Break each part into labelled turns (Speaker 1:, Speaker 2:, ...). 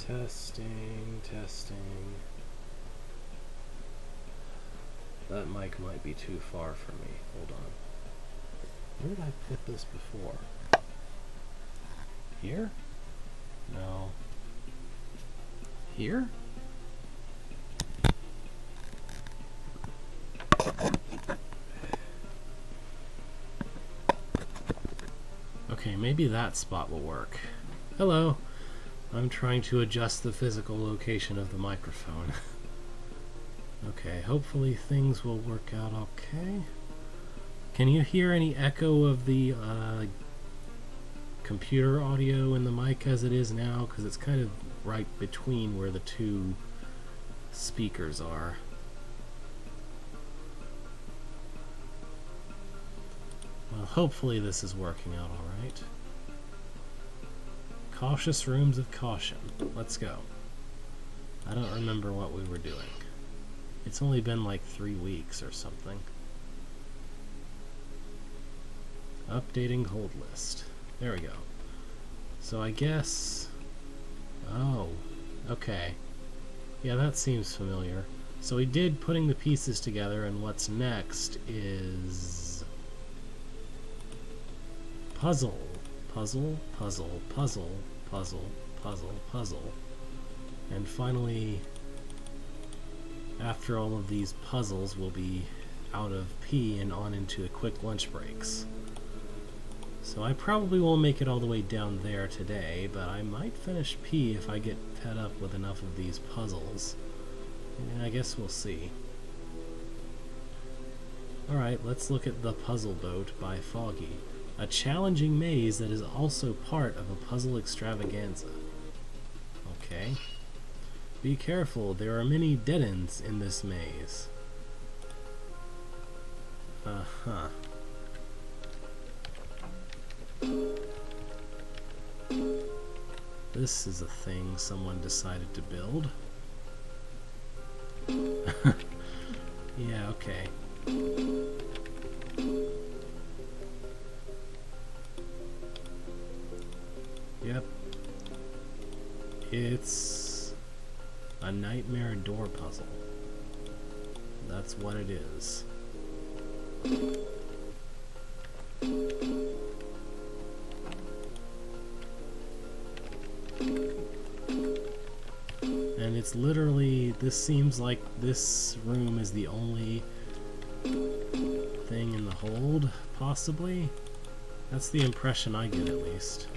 Speaker 1: Testing, testing. That mic might be too far for me. Hold on. Where did I put this before? Here? No. Here? Okay, maybe that spot will work. Hello. I'm trying to adjust the physical location of the microphone. Okay, hopefully things will work out okay. Can you hear any echo of the computer audio in the mic as it is now? Because it's kind of right between where the two speakers are. Well, hopefully this is working out alright. Cautious rooms of caution. Let's go. I don't remember what we were doing. It's only been like 3 weeks or something. Updating hold list. There we go. So I guess... Oh, okay. Yeah, that seems familiar. So we did putting the pieces together, and what's next is... puzzle. Puzzle, puzzle, puzzle, puzzle, puzzle, puzzle. And finally, after all of these puzzles, we'll be out of P and on into quick lunch breaks. So I probably won't make it all the way down there today, but I might finish P if I get fed up with enough of these puzzles. And I guess we'll see. Alright, let's look at The Puzzle Boat by Foggy. A challenging maze that is also part of a puzzle extravaganza. Okay. Be careful, there are many dead ends in this maze. Uh-huh. This is a thing someone decided to build. Yeah, okay. Yep. It's a nightmare door puzzle. That's what it is. And it's literally, this seems like this room is the only thing in the hold, possibly? That's the impression I get, at least.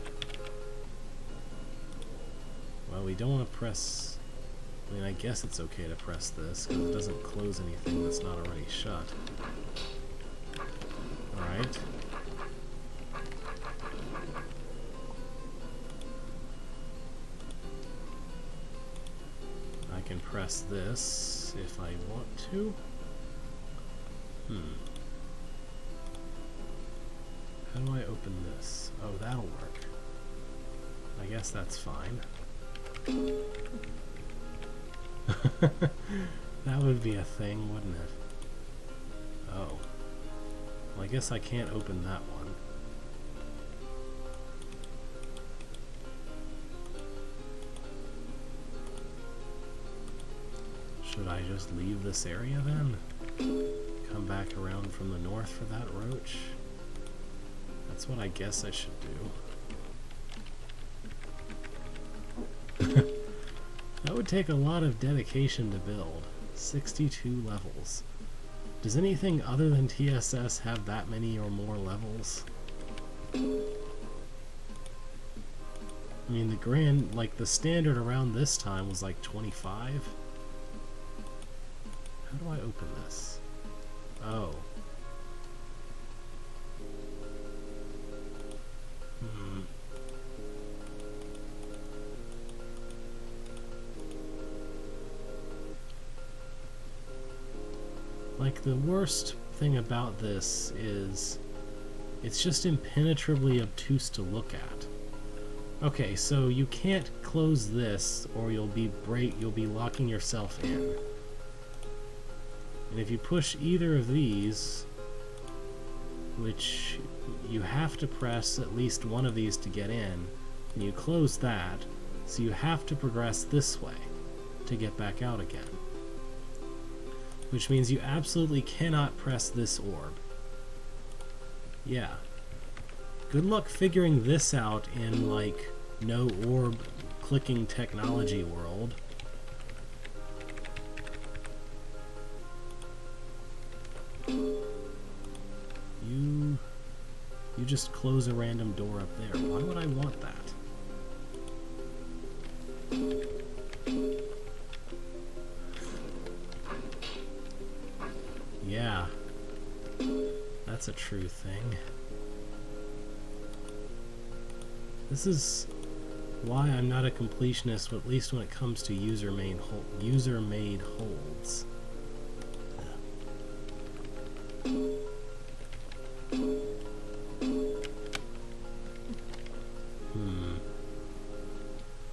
Speaker 1: Well, we don't want to press... I mean, I guess it's okay to press this, because it doesn't close anything that's not already shut. Alright. I can press this if I want to. How do I open this? Oh, that'll work. I guess that's fine. That would be a thing, wouldn't it? Oh. Well, I guess I can't open that one. Should I just leave this area then? Come back around from the north for that roach? That's what I guess I should do. That would take a lot of dedication to build. 62 levels. Does anything other than TSS have that many or more levels? I mean, the standard around this time was like 25. How do I open this? Oh. Like, the worst thing about this is it's just impenetrably obtuse to look at. Okay, so you can't close this or you'll be locking yourself in. And if you push either of these, which you have to press at least one of these to get in, and you close that, So you have to progress this way to get back out again. Which means you absolutely cannot press this orb. Yeah. Good luck figuring this out in, like, no orb clicking technology world. You just close a random door up there. Why would I want that? Yeah. That's a true thing. This is why I'm not a completionist, at least when it comes to user-made holds.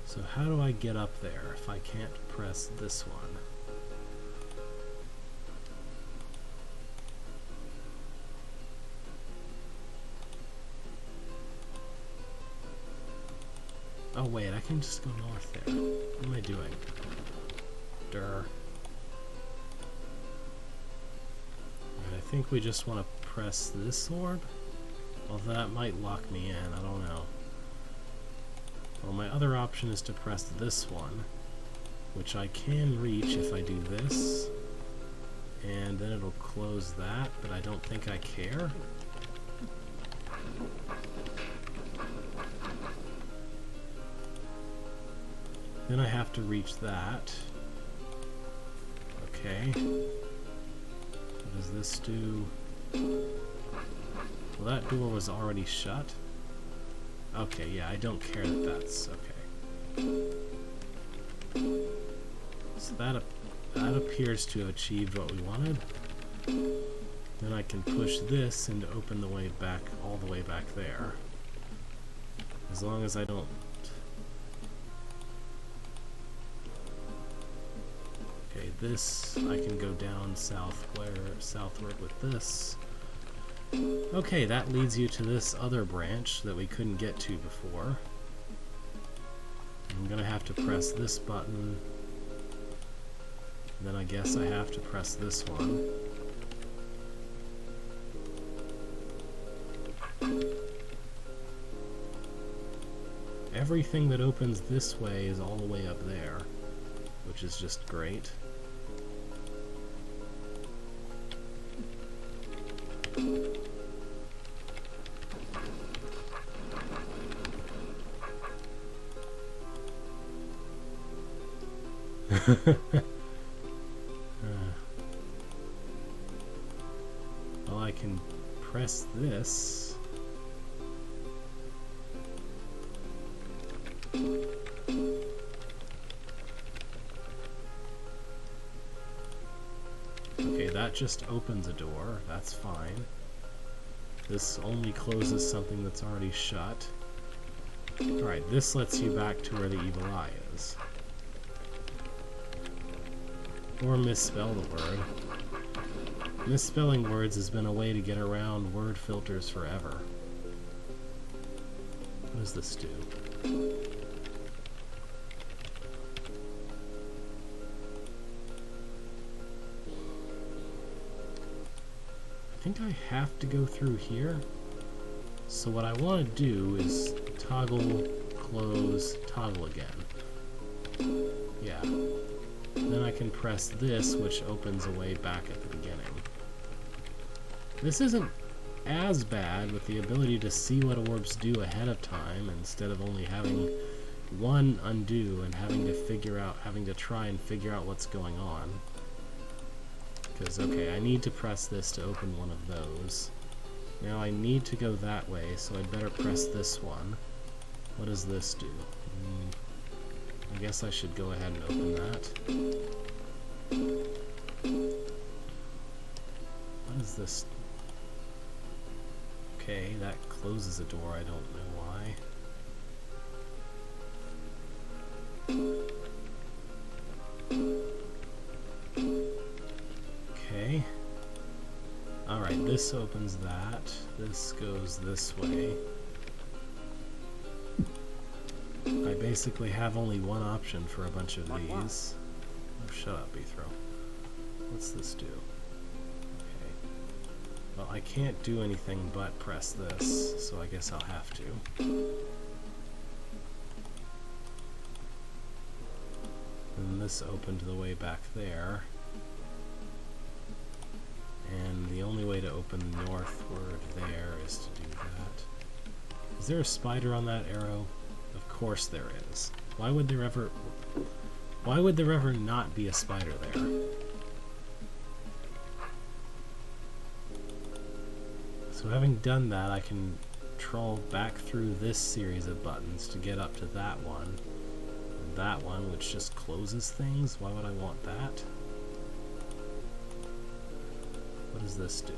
Speaker 1: So how do I get up there if I can't press this one? Oh wait, I can just go north there. What am I doing? Durr. I think we just want to press this orb? Well, that might lock me in, I don't know. Well, my other option is to press this one, which I can reach if I do this, and then it'll close that, but I don't think I care. Then I have to reach that. Okay. What does this do? Well, that door was already shut. Okay, yeah, I don't care that that's okay. So that appears to have achieved what we wanted. Then I can push this and open the way back, all the way back there. As long as I don't... Okay, this, I can go down southward with this. Okay, that leads you to this other branch that we couldn't get to before. I'm gonna have to press this button. Then I guess I have to press this one. Everything that opens this way is all the way up there, which is just great. Well, I can press this. Okay, that just opens a door. That's fine. This only closes something that's already shut. Alright, this lets you back to where the evil eye is. Or misspell the word. Misspelling words has been a way to get around word filters forever. What does this do? I think I have to go through here. So what I want to do is toggle, close, toggle again. Yeah. Then I can press this, which opens a way back at the beginning. This isn't as bad with the ability to see what orbs do ahead of time instead of only having one undo and having to try and figure out what's going on. Because, okay, I need to press this to open one of those. Now I need to go that way, so I'd better press this one. What does this do? I guess I should go ahead and open that. What is this? Okay, that closes a door, I don't know why. Okay. Alright, this opens that. This goes this way. I basically have only one option for a bunch of these. Oh, shut up, Beethro. What's this do? Okay. Well, I can't do anything but press this, so I guess I'll have to. And this opened the way back there. And the only way to open northward there is to do that. Is there a spider on that arrow? Of course there is. Why would there ever not be a spider there? So having done that, I can troll back through this series of buttons to get up to that one. And that one, which just closes things. Why would I want that? What does this do?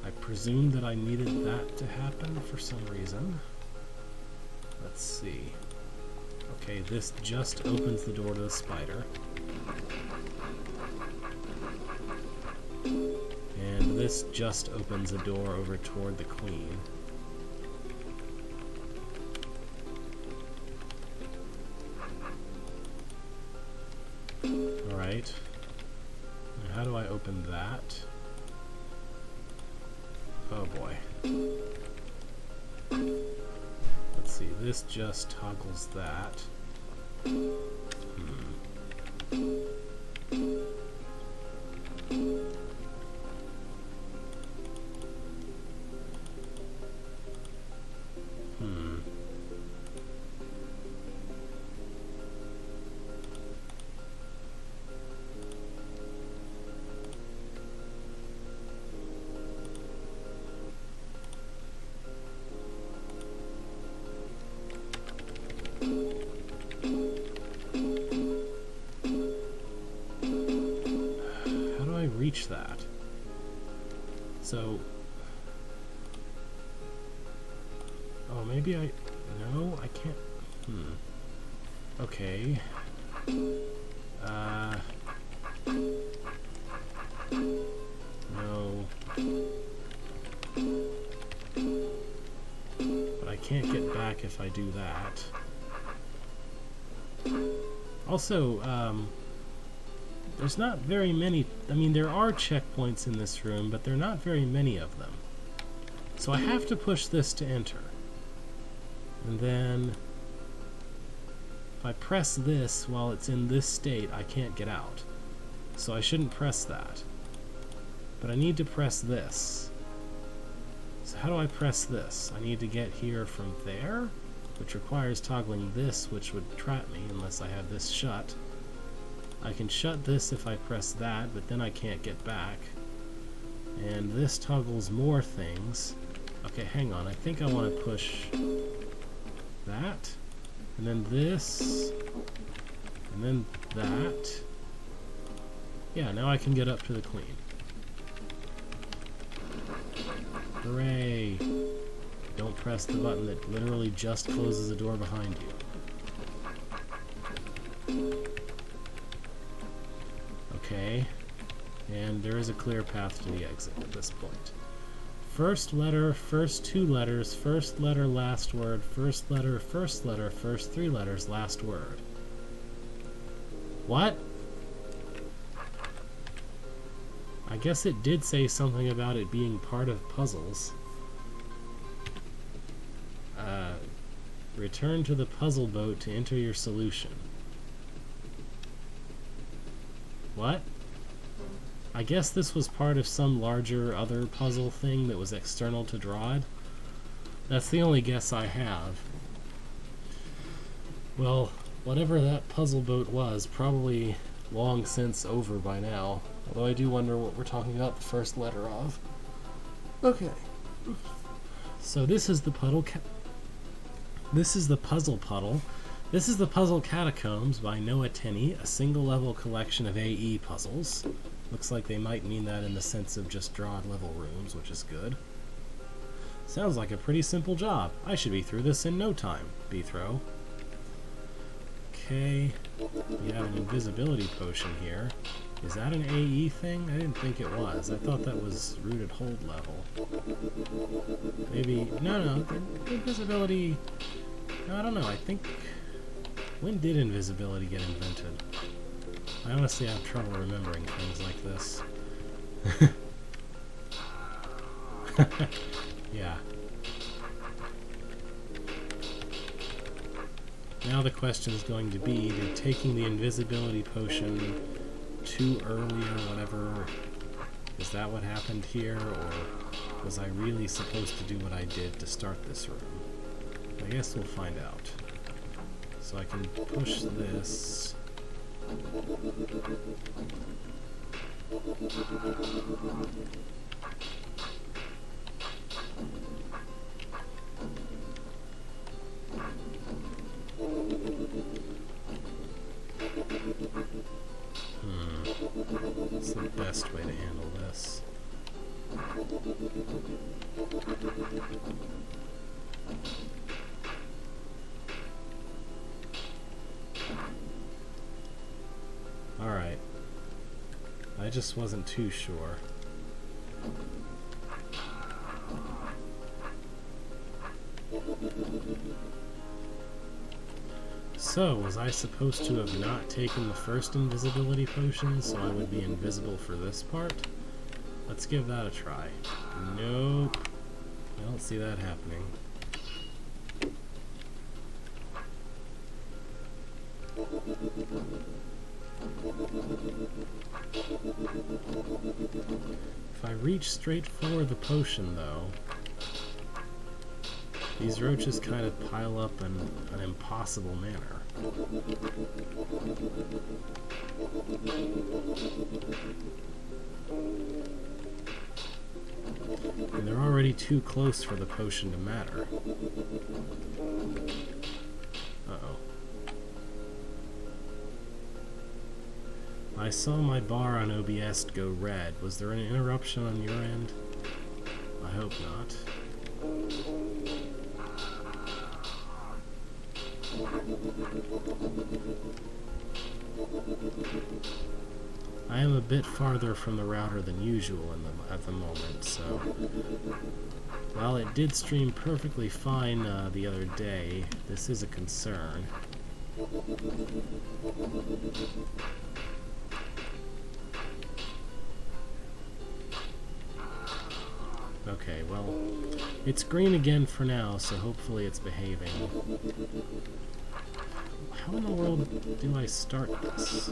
Speaker 1: I presumed that I needed that to happen for some reason. Let's see. Okay, this just opens the door to the spider. And this just opens a door over toward the queen. Alright. How do I open that? Oh boy. Let's see, this just toggles that. Reach that. So, oh, maybe no, I can't. Okay. No. But I can't get back if I do that. Also, there's not very many. I mean, there are checkpoints in this room, but there are not very many of them. So I have to push this to enter. And then if I press this while it's in this state, I can't get out. So I shouldn't press that. But I need to press this. So how do I press this? I need to get here from there, which requires toggling this, which would trap me unless I have this shut. I can shut this if I press that, but then I can't get back. And this toggles more things. Okay, hang on. I think I want to push that. And then this. And then that. Yeah, now I can get up to the queen. Hooray! Don't press the button that literally just closes the door behind you. Okay, and there is a clear path to the exit at this point. First letter, first two letters, first letter, last word, first letter, first letter, first three letters, last word. What? I guess it did say something about it being part of puzzles. Return to the puzzle boat to enter your solution. What? I guess this was part of some larger other puzzle thing that was external to Drawd. That's the only guess I have. Well, whatever that puzzle boat was, probably long since over by now. Although I do wonder what we're talking about the first letter of. Okay. So this is the puddle This is the puzzle puddle. This is the Puzzle Catacombs by Noah Tenney, a single-level collection of AE puzzles. Looks like they might mean that in the sense of just Drawd-level rooms, which is good. Sounds like a pretty simple job. I should be through this in no time, Beethro. Okay, we have an invisibility potion here. Is that an AE thing? I didn't think it was. I thought that was rooted hold level. Maybe... No, invisibility... No, I don't know. I think... When did invisibility get invented? I honestly have trouble remembering things like this. Yeah. Now the question is going to be, did taking the invisibility potion too early or whatever, is that what happened here, or was I really supposed to do what I did to start this room? I guess we'll find out. So I can push this. What's the best way to handle this? Alright. I just wasn't too sure. So, was I supposed to have not taken the first invisibility potion so I would be invisible for this part? Let's give that a try. Nope. I don't see that happening. If I reach straight for the potion, though, these roaches kind of pile up in an impossible manner. And they're already too close for the potion to matter. Uh-oh. I saw my bar on OBS go red. Was there an interruption on your end? I hope not. I am a bit farther from the router than usual at the moment, so while it did stream perfectly fine the other day, this is a concern. Okay, well, it's green again for now, so hopefully it's behaving. How in the world do I start this?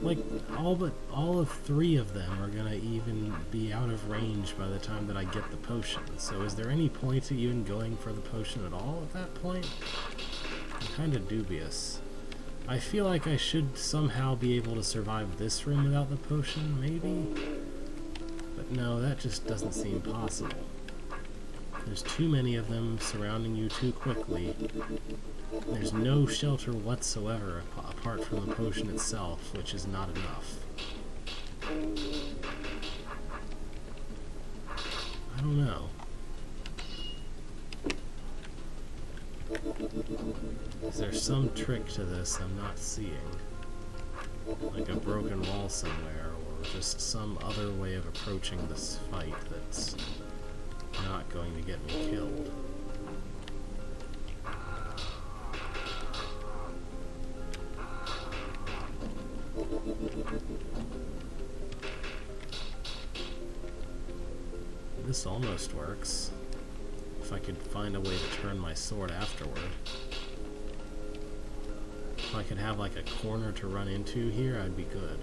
Speaker 1: Like, all of 3 of them are gonna even be out of range by the time that I get the potion. So is there any point to even going for the potion at all at that point? I'm kinda dubious. I feel like I should somehow be able to survive this room without the potion, maybe? But no, that just doesn't seem possible. There's too many of them surrounding you too quickly. There's no shelter whatsoever apart from the potion itself, which is not enough. I don't know. Is there some trick to this I'm not seeing? Like a broken wall somewhere, or just some other way of approaching this fight that's not going to get me killed. This almost works. If I could find a way to turn my sword afterward. If I could have like a corner to run into here, I'd be good.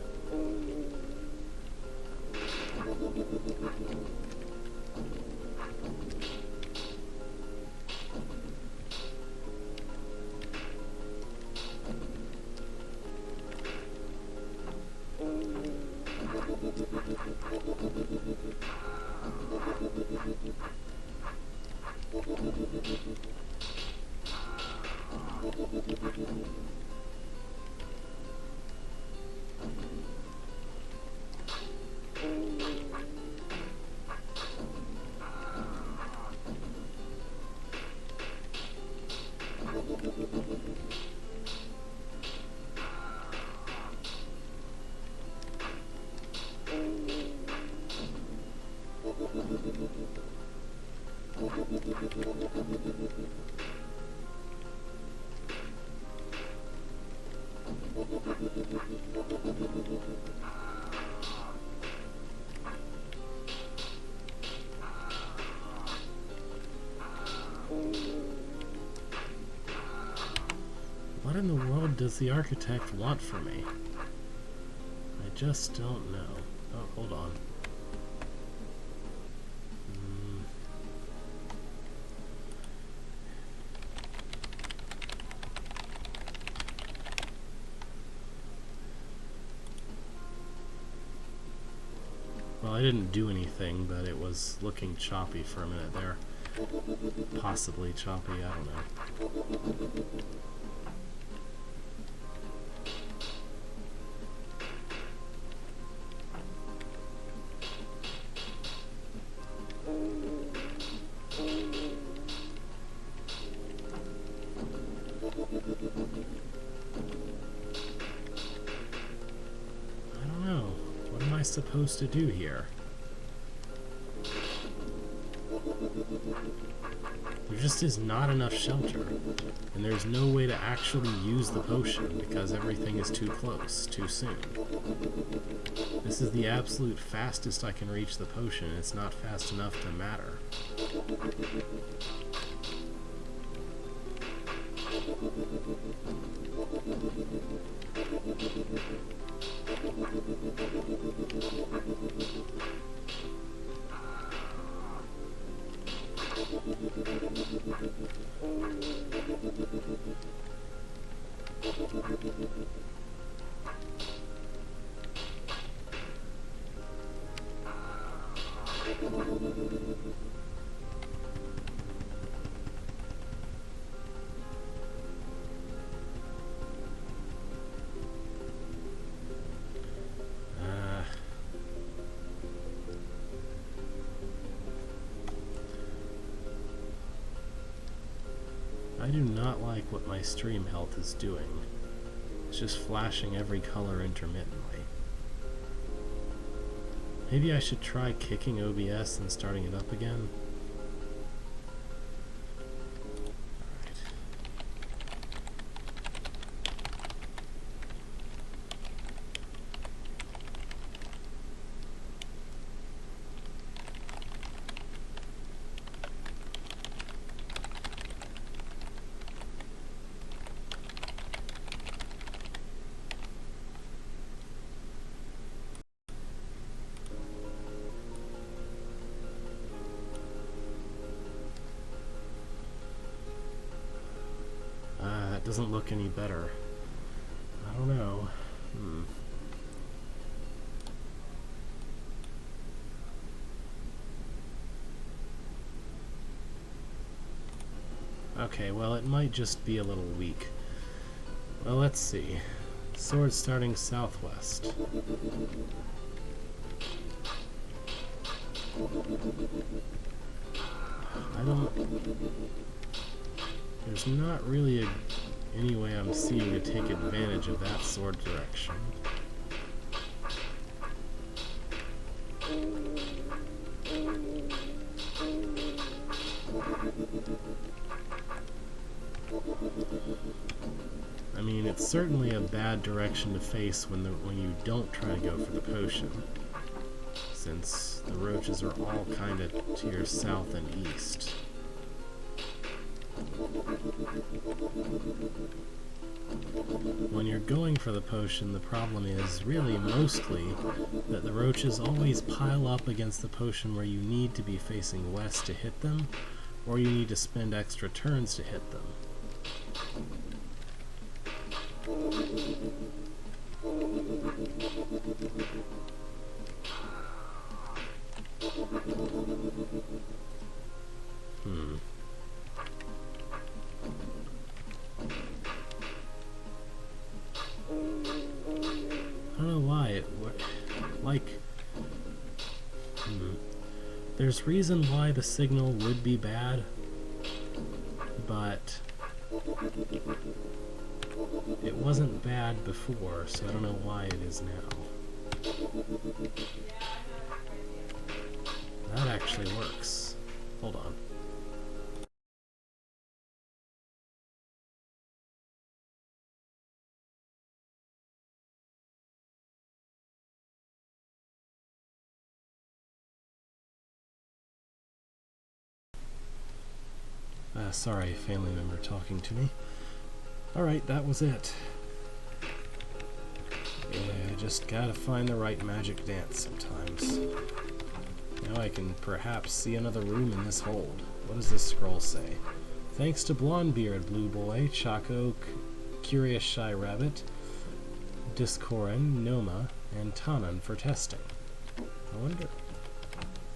Speaker 1: What in the world does the architect want from me? I just don't know. Oh, hold on. Well, I didn't do anything, but it was looking choppy for a minute there. Possibly choppy, I don't know. I don't know. What am I supposed to do here? There just is not enough shelter, and there's no way to actually use the potion because everything is too close, too soon. This is the absolute fastest I can reach the potion, and it's not fast enough to matter. I do not like what my stream health is doing. It's just flashing every color intermittently. Maybe I should try kicking OBS and starting it up again. That doesn't look any better. I don't know. Okay, well, it might just be a little weak. Well, let's see. Sword starting southwest. There's not really any way I'm seeing to take advantage of that sword direction. I mean, it's certainly a bad direction to face when you don't try to go for the potion, since the roaches are all kind of to your south and east. When you're going for the potion, the problem is really mostly that the roaches always pile up against the potion where you need to be facing west to hit them, or you need to spend extra turns to hit them. I don't know why it there's reason why the signal would be bad, but it wasn't bad before, so I don't know why it is now. That actually works. Hold on. Sorry, family member talking to me. Alright, that was it. Yeah, just gotta find the right magic dance sometimes. Now I can perhaps see another room in this hold. What does this scroll say? Thanks to Blondebeard, Blue Boy, Chaco, Curious Shy Rabbit, Discorin, Noma, and Tanan for testing. I wonder...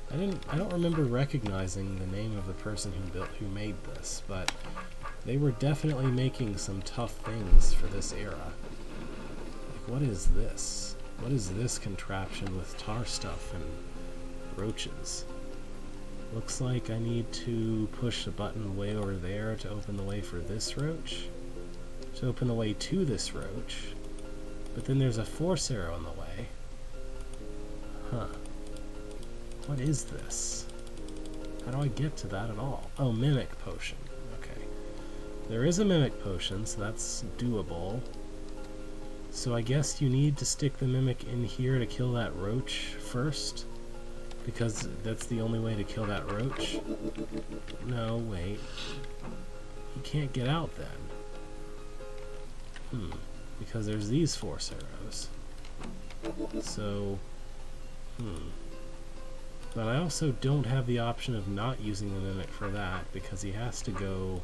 Speaker 1: I don't remember recognizing the name of the person who made this, but they were definitely making some tough things for this era. Like, what is this? What is this contraption with tar stuff and roaches? Looks like I need to push a button way over there to open the way for this roach. To open the way to this roach. But then there's a force arrow in the way. Huh. What is this? How do I get to that at all? Oh, Mimic Potion. Okay. There is a Mimic Potion, so that's doable. So I guess you need to stick the Mimic in here to kill that roach first? Because that's the only way to kill that roach? No, wait. You can't get out then. Because there's these force arrows. So... But I also don't have the option of not using the Mimic for that, because he has to go...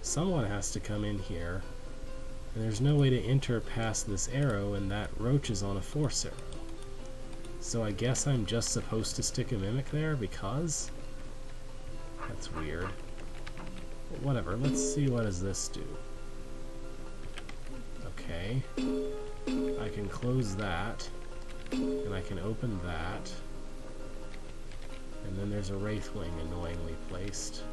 Speaker 1: Someone has to come in here, and there's no way to enter past this arrow, and that roach is on a force arrow. So I guess I'm just supposed to stick a Mimic there, because? That's weird. But whatever, let's see what does this do. Okay. I can close that, and I can open that. And then there's a Wraithwing annoyingly placed.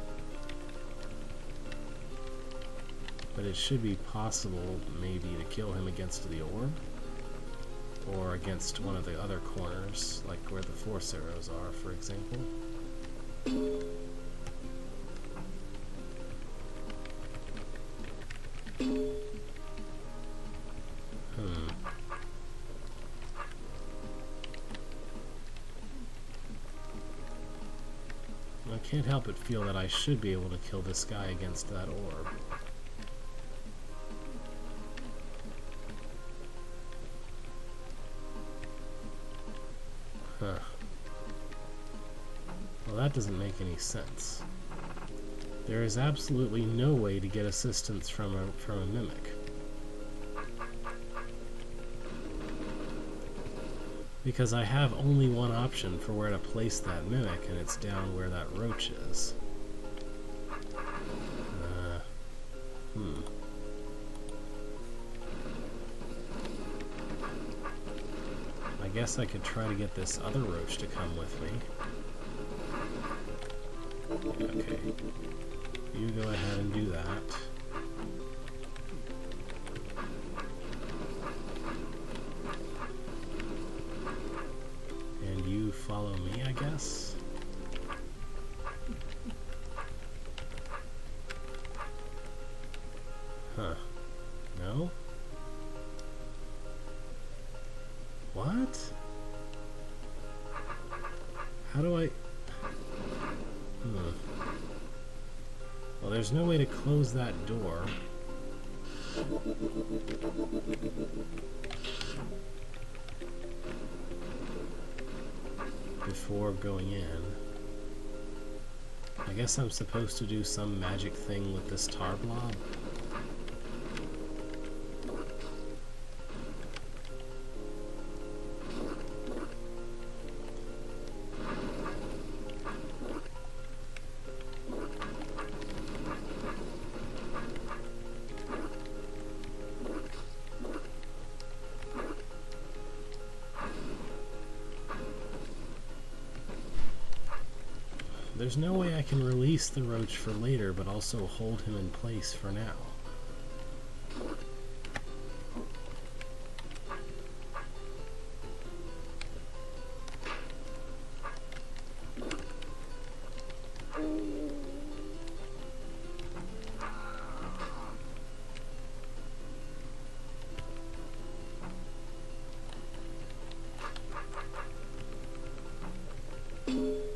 Speaker 1: But it should be possible, maybe, to kill him against the orb. Or against one of the other corners, like where the force arrows are, for example. I can't help but feel that I should be able to kill this guy against that orb. Huh. Well, that doesn't make any sense. There is absolutely no way to get assistance from a Mimic. Because I have only one option for where to place that Mimic, and it's down where that roach is. I guess I could try to get this other roach to come with me. Okay. You go ahead and do that. And you follow me, I guess? Huh. No? What? How do I... Well, there's no way to close that door. Before going in. I guess I'm supposed to do some magic thing with this tar blob. There's no way I can release the roach for later, but also hold him in place for now.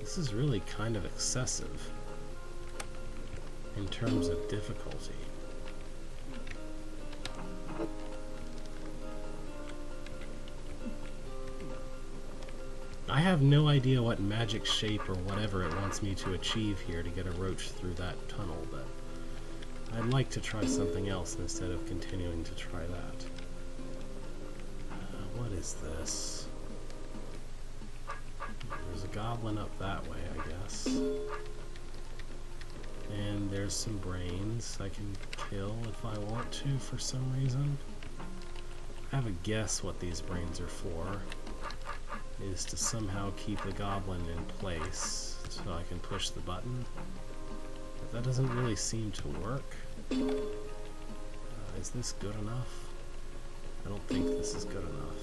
Speaker 1: This is really kind of excessive in terms of difficulty. I have no idea what magic shape or whatever it wants me to achieve here to get a roach through that tunnel, but I'd like to try something else instead of continuing to try that. What is this? There's a goblin up that way, I guess. And there's some brains I can kill if I want to for some reason. I have a guess what these brains are for. Is to somehow keep the goblin in place so I can push the button. But that doesn't really seem to work. Is this good enough? I don't think this is good enough.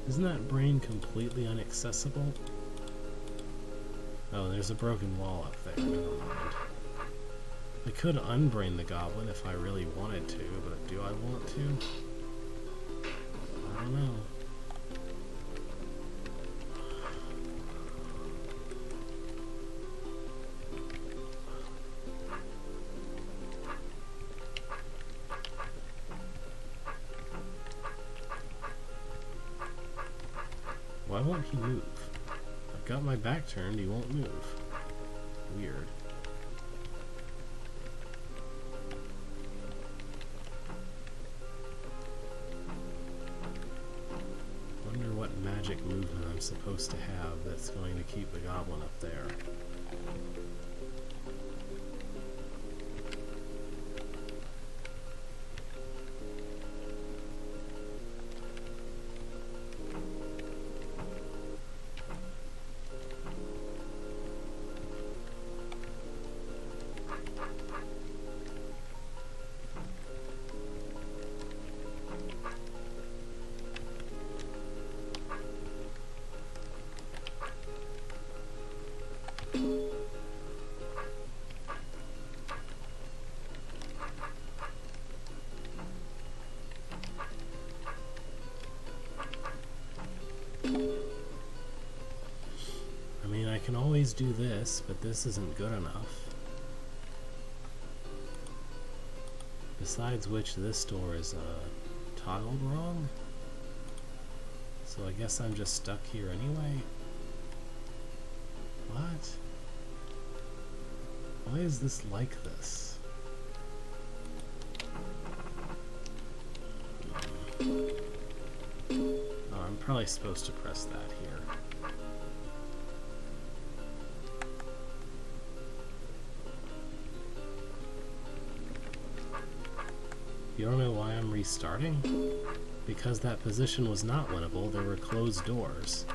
Speaker 1: Isn't that brain completely inaccessible? Oh, there's a broken wall up there. Never mind. I could unbrain the goblin if I really wanted to, but do I want to? I don't know. Why won't he move? I've got my back turned, he won't move. Weird. Wonder what magic movement I'm supposed to have that's going to keep the goblin up there. I mean, I can always do this, but this isn't good enough. Besides which, this door is toggled wrong. So I guess I'm just stuck here anyway. What? Why is this like this? Oh, I'm probably supposed to press that here. You don't know why I'm restarting? Because that position was not winnable, there were closed doors.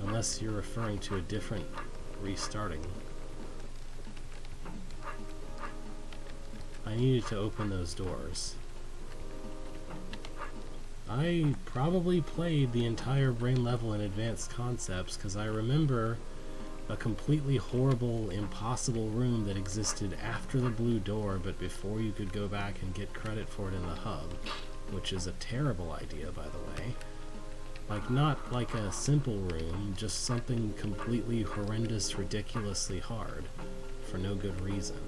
Speaker 1: Unless you're referring to a different restarting. I needed to open those doors. I probably played the entire brain level in Advanced Concepts because I remember a completely horrible, impossible room that existed after the blue door, but before you could go back and get credit for it in the hub, which is a terrible idea, by the way. Like, not like a simple room, just something completely horrendous, ridiculously hard, for no good reason.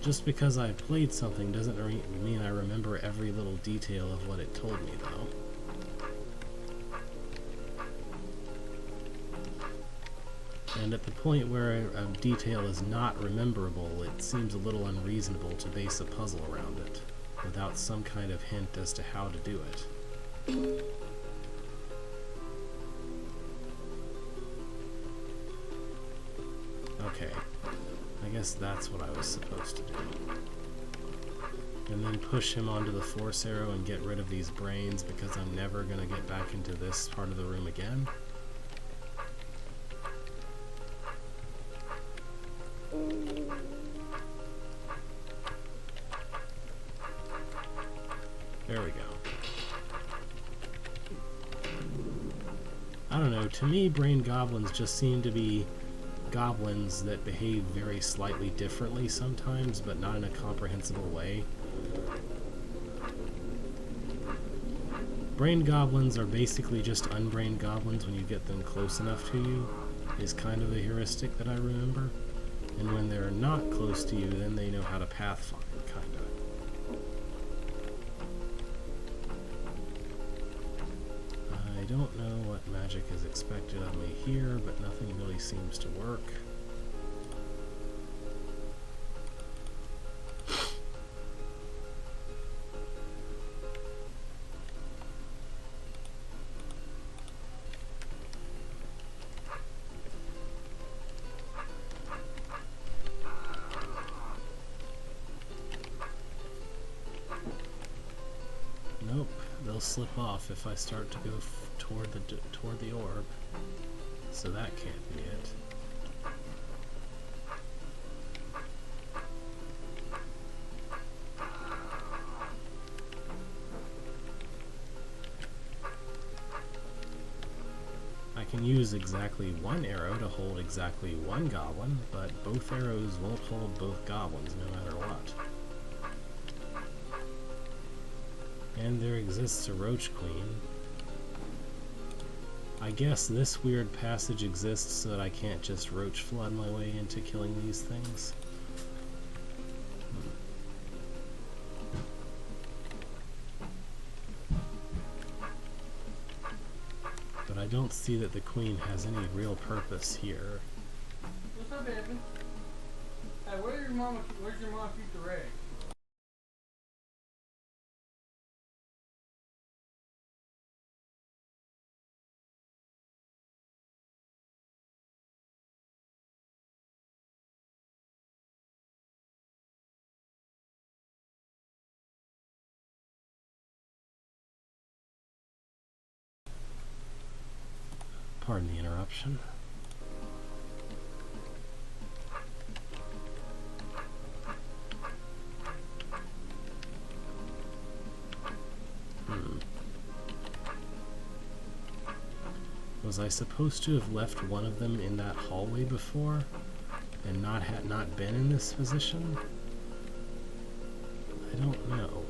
Speaker 1: Just because I played something doesn't mean I remember every little detail of what it told me, though. And at the point where a detail is not rememberable, it seems a little unreasonable to base a puzzle around it, without some kind of hint as to how to do it. Okay, I guess that's what I was supposed to do. And then push him onto the force arrow and get rid of these brains because I'm never going to get back into this part of the room again. There we go. I don't know, to me brain goblins just seem to be goblins that behave very slightly differently sometimes, but not in a comprehensible way. Brain goblins are basically just unbrained goblins when you get them close enough to you, is kind of the heuristic that I remember. And when they're not close to you, then they know how to pathfind, kinda. I don't know what magic is expected of me here, but nothing really seems to work. Nope, they'll slip off if I start to go toward the orb. So that can't be it. I can use exactly one arrow to hold exactly one goblin, but both arrows won't hold both goblins no matter what. And there exists a Roach Queen. I guess this weird passage exists so that I can't just roach flood my way into killing these things. But I don't see that the Queen has any real purpose here.
Speaker 2: What's up, Evan? Hey, where's your mom keep the rag?
Speaker 1: Pardon the interruption. Was I supposed to have left one of them in that hallway before and not been in this position? I don't know.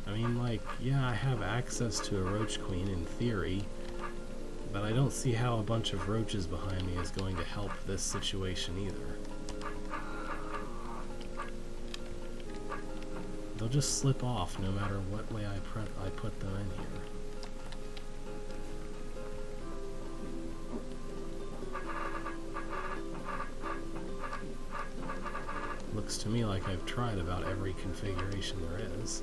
Speaker 1: I mean, like, yeah, I have access to a Roach Queen in theory, but I don't see how a bunch of roaches behind me is going to help this situation either. They'll just slip off no matter what way I put them in here. Looks to me like I've tried about every configuration there is,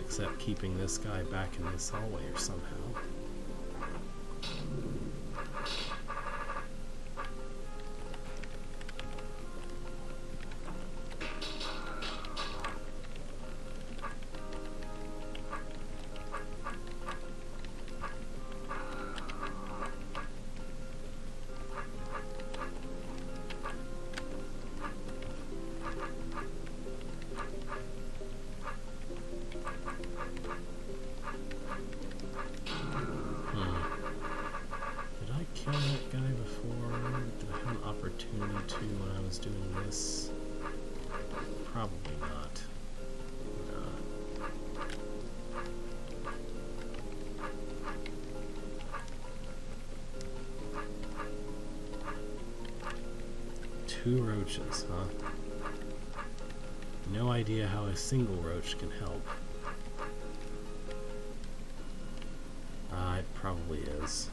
Speaker 1: except keeping this guy back in this hallway or somehow. Kill that guy before? Did I have an opportunity to when I was doing this? Probably not. Two roaches, huh? No idea how a single roach can help. It probably is.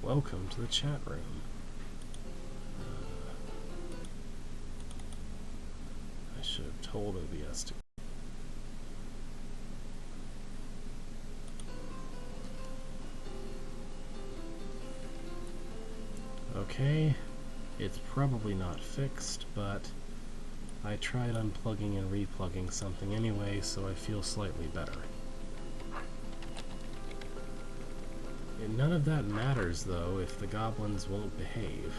Speaker 1: Welcome to the chat room. I should have told OBS to. Okay, it's probably not fixed, but I tried unplugging and replugging something anyway, so I feel slightly better. And none of that matters, though, if the goblins won't behave.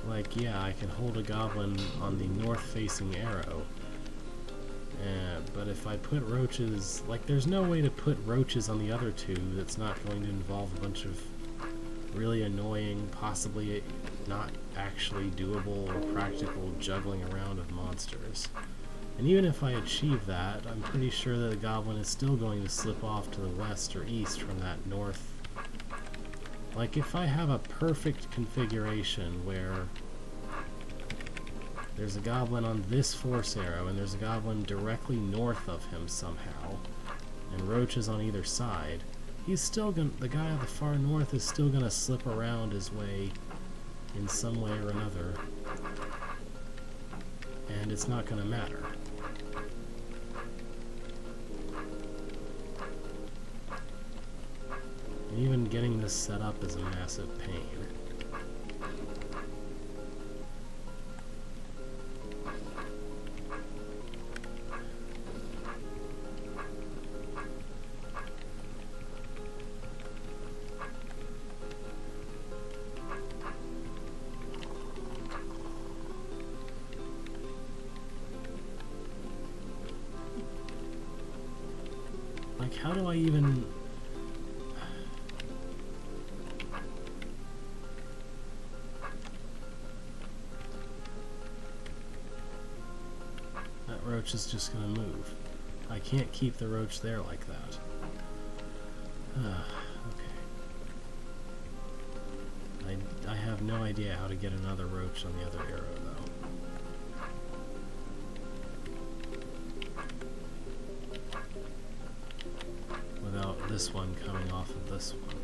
Speaker 1: Like, yeah, I can hold a goblin on the north-facing arrow, but if I put roaches... Like, there's no way to put roaches on the other two that's not going to involve a bunch of really annoying, possibly not actually doable or practical juggling around of monsters. And even if I achieve that, I'm pretty sure that the goblin is still going to slip off to the west or east from that north. Like, if I have a perfect configuration where there's a goblin on this force arrow and there's a goblin directly north of him somehow, and roaches on either side, he's still gonna, the guy on the far north is still gonna slip around his way in some way or another, and it's not gonna matter. And even getting this set up is a massive pain. Like, how do I even... That roach is just gonna move. I can't keep the roach there like that. Okay. I have no idea how to get another roach on the other arrow, though. Without this one coming off of this one.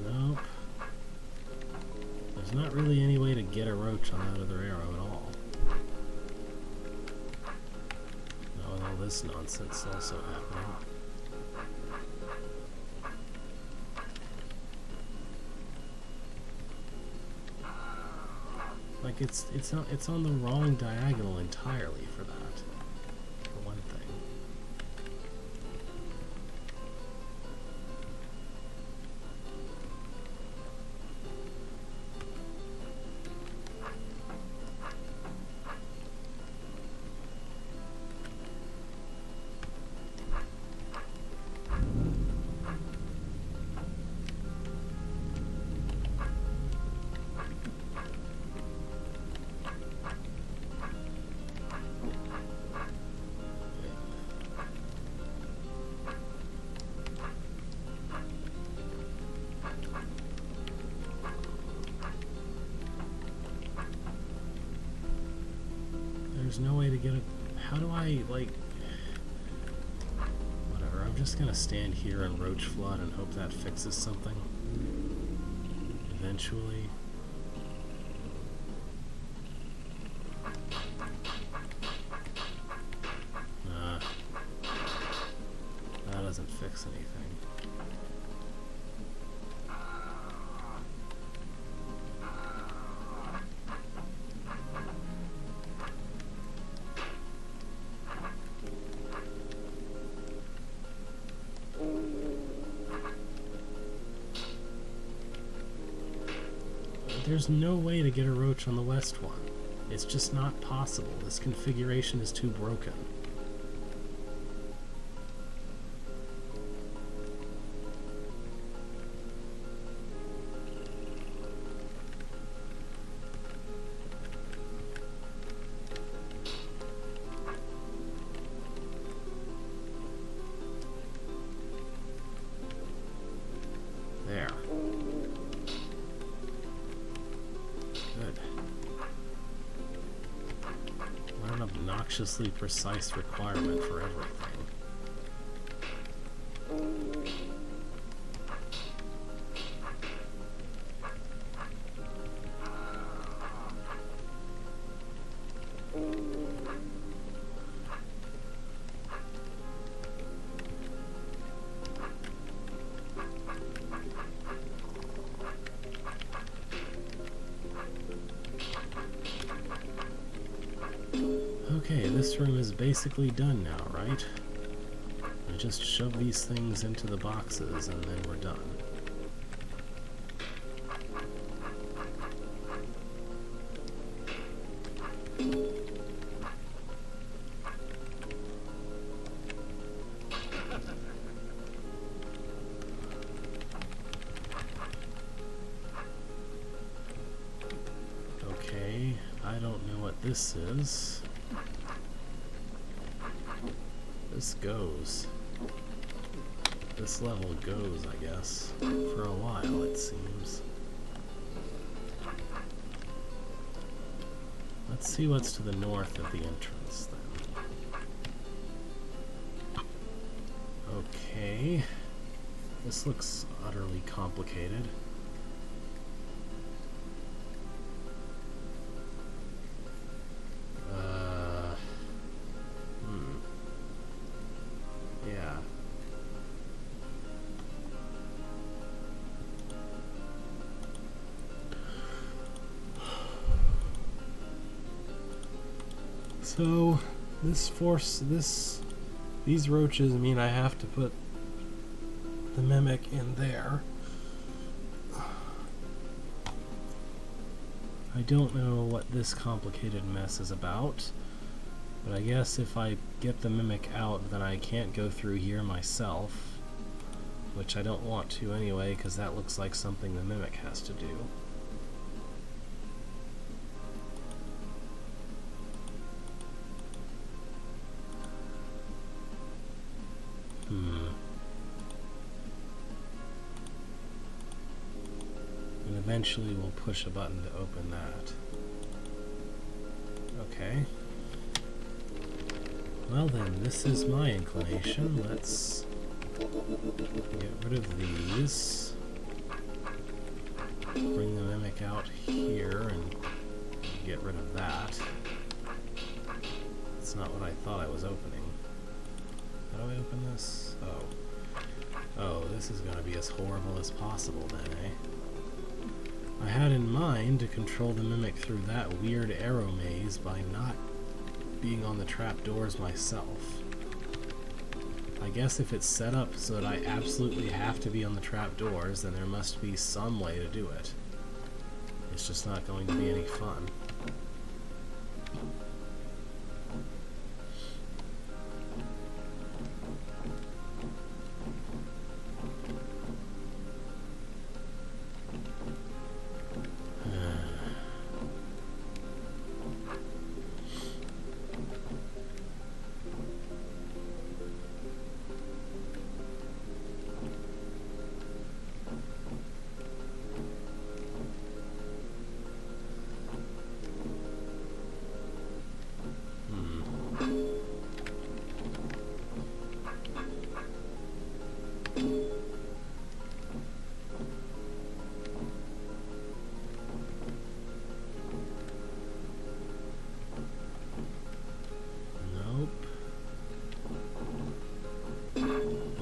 Speaker 1: Nope. There's not really any way to get a roach on that other arrow at all. Now with all this nonsense also happening. Like, it's on the wrong diagonal entirely for that, for one thing. There's no way to get it. How do I, like... Whatever, I'm just gonna stand here and roach flood and hope that fixes something. Eventually. Nah. That doesn't fix anything. There's no way to get a roach on the west one. It's just not possible. This configuration is too broken. Good. What an obnoxiously precise requirement for everything. Okay, this room is basically done now, right? I just shove these things into the boxes and then we're done. Okay, I don't know what this is. This goes. This level goes, I guess. For a while, it seems. Let's see what's to the north of the entrance, then. Okay. This looks utterly complicated. Yeah. So, these roaches mean I have to put the mimic in there. I don't know what this complicated mess is about, but I guess if I get the mimic out, then I can't go through here myself, which I don't want to anyway, because that looks like something the mimic has to do. And eventually we'll push a button to open that. Okay. Well then, this is my inclination. Let's get rid of these. Bring the mimic out here and get rid of that. That's not what I thought I was opening. How do I open this? Oh. Oh, this is going to be as horrible as possible then, eh? I had in mind to control the mimic through that weird arrow maze by not being on the trapdoors myself. I guess if it's set up so that I absolutely have to be on the trapdoors, then there must be some way to do it. It's just not going to be any fun.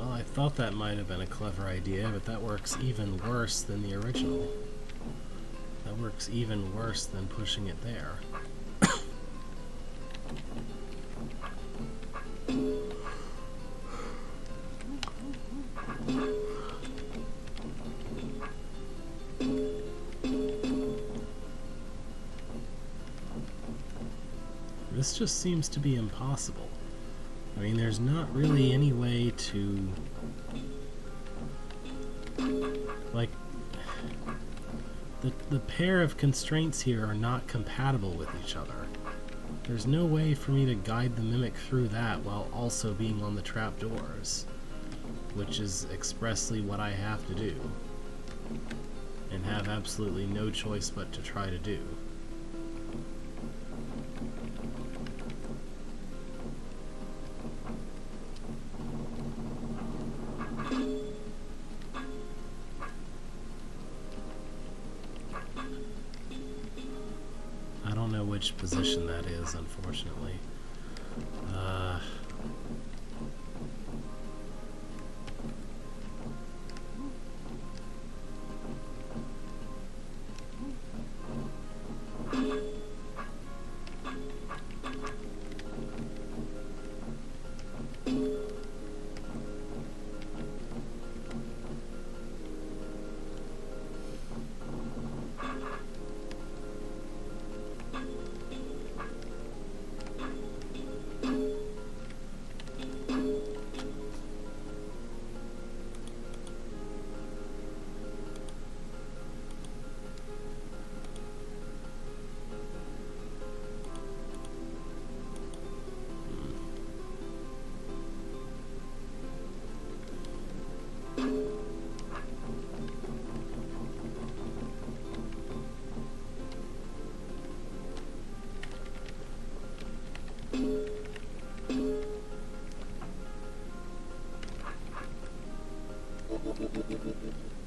Speaker 1: I thought that might have been a clever idea, but that works even worse than the original. That works even worse than pushing it there. This just seems to be impossible. I mean, there's not really any way to... like, the pair of constraints here are not compatible with each other. There's no way for me to guide the mimic through that while also being on the trapdoors, which is expressly what I have to do. and have absolutely no choice but to try to do. I don't know which position that is, unfortunately.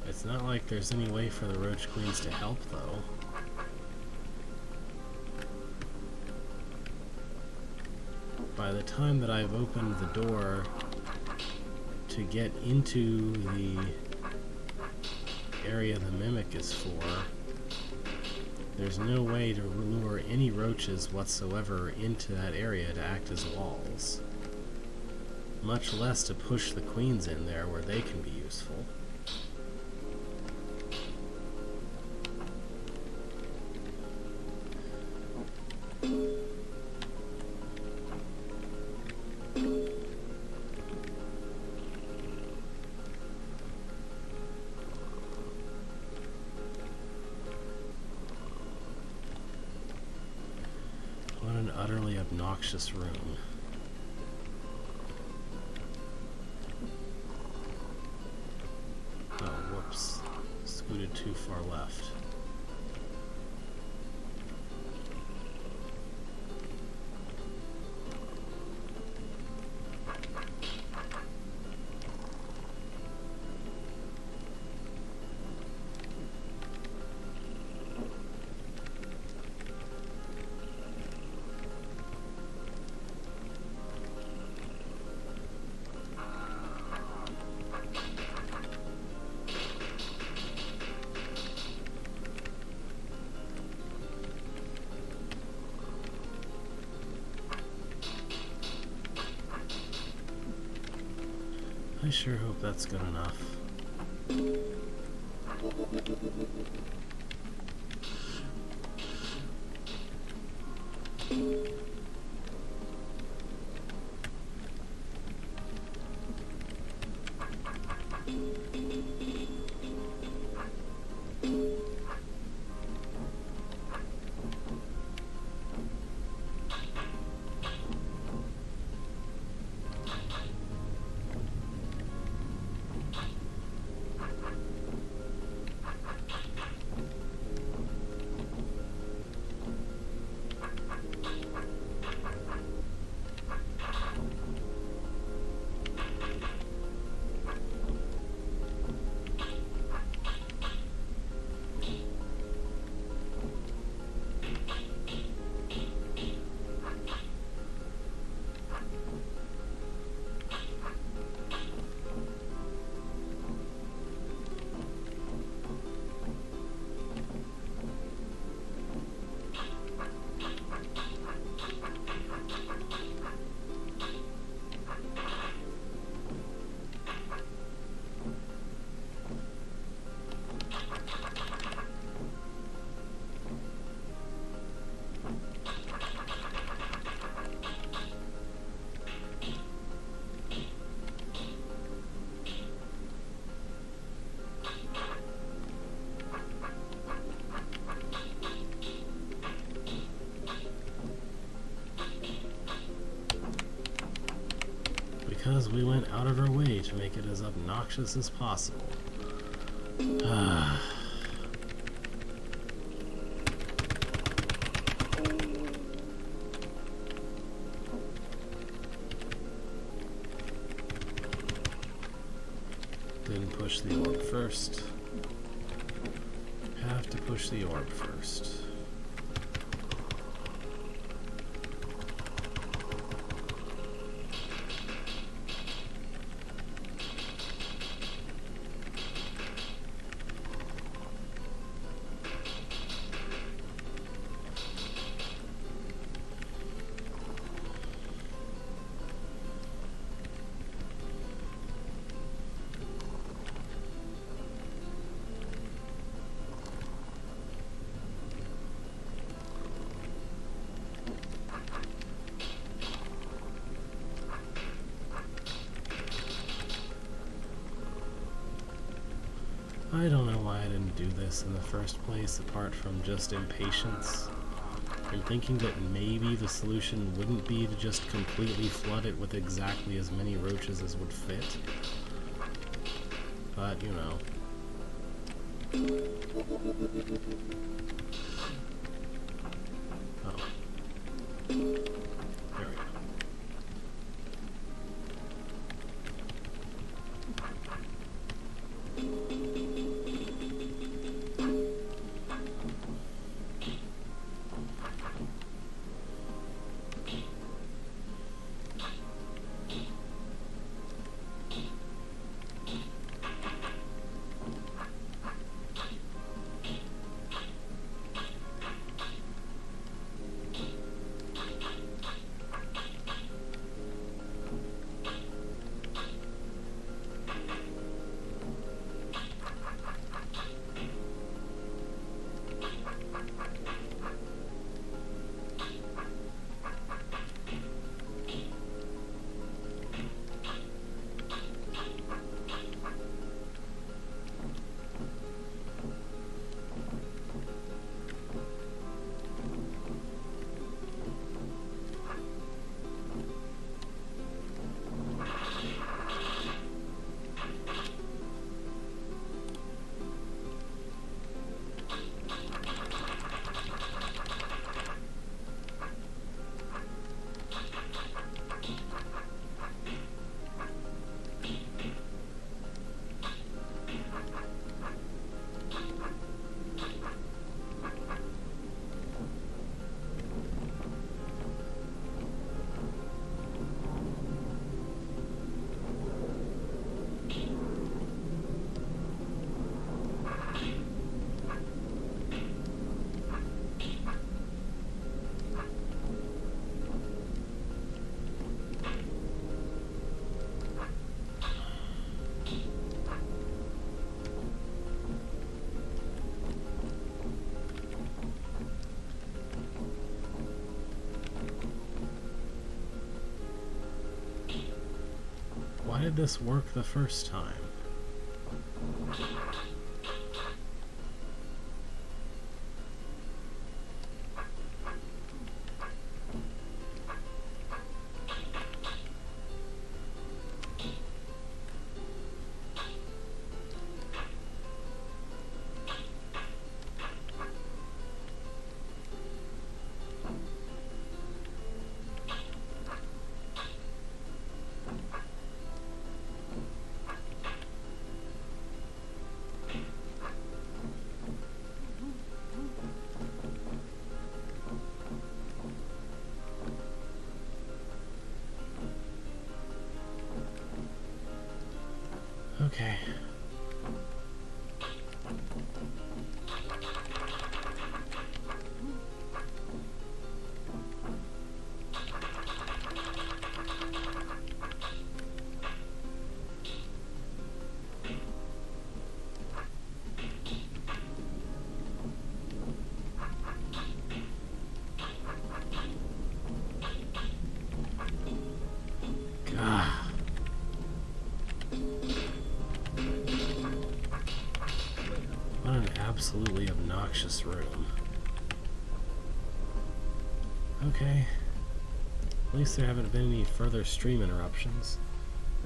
Speaker 1: It's not like there's any way for the roach queens to help, though. By the time that I've opened the door to get into the area the mimic is for, there's no way to lure any roaches whatsoever into that area to act as walls. Much less to push the queens in there where they can be useful. What an utterly obnoxious room. Oh, whoops. Scooted too far left. I sure hope that's good enough. Because we went out of our way to make it as obnoxious as possible. push the orb first. Have to push the orb first. I don't know why I didn't do this in the first place, apart from just impatience, and thinking that maybe the solution wouldn't be to just completely flood it with exactly as many roaches as would fit. But, you know. Oh. There we go. Why did this work the first time? Okay. God. What an absolutely obnoxious room. Okay. At least there haven't been any further stream interruptions.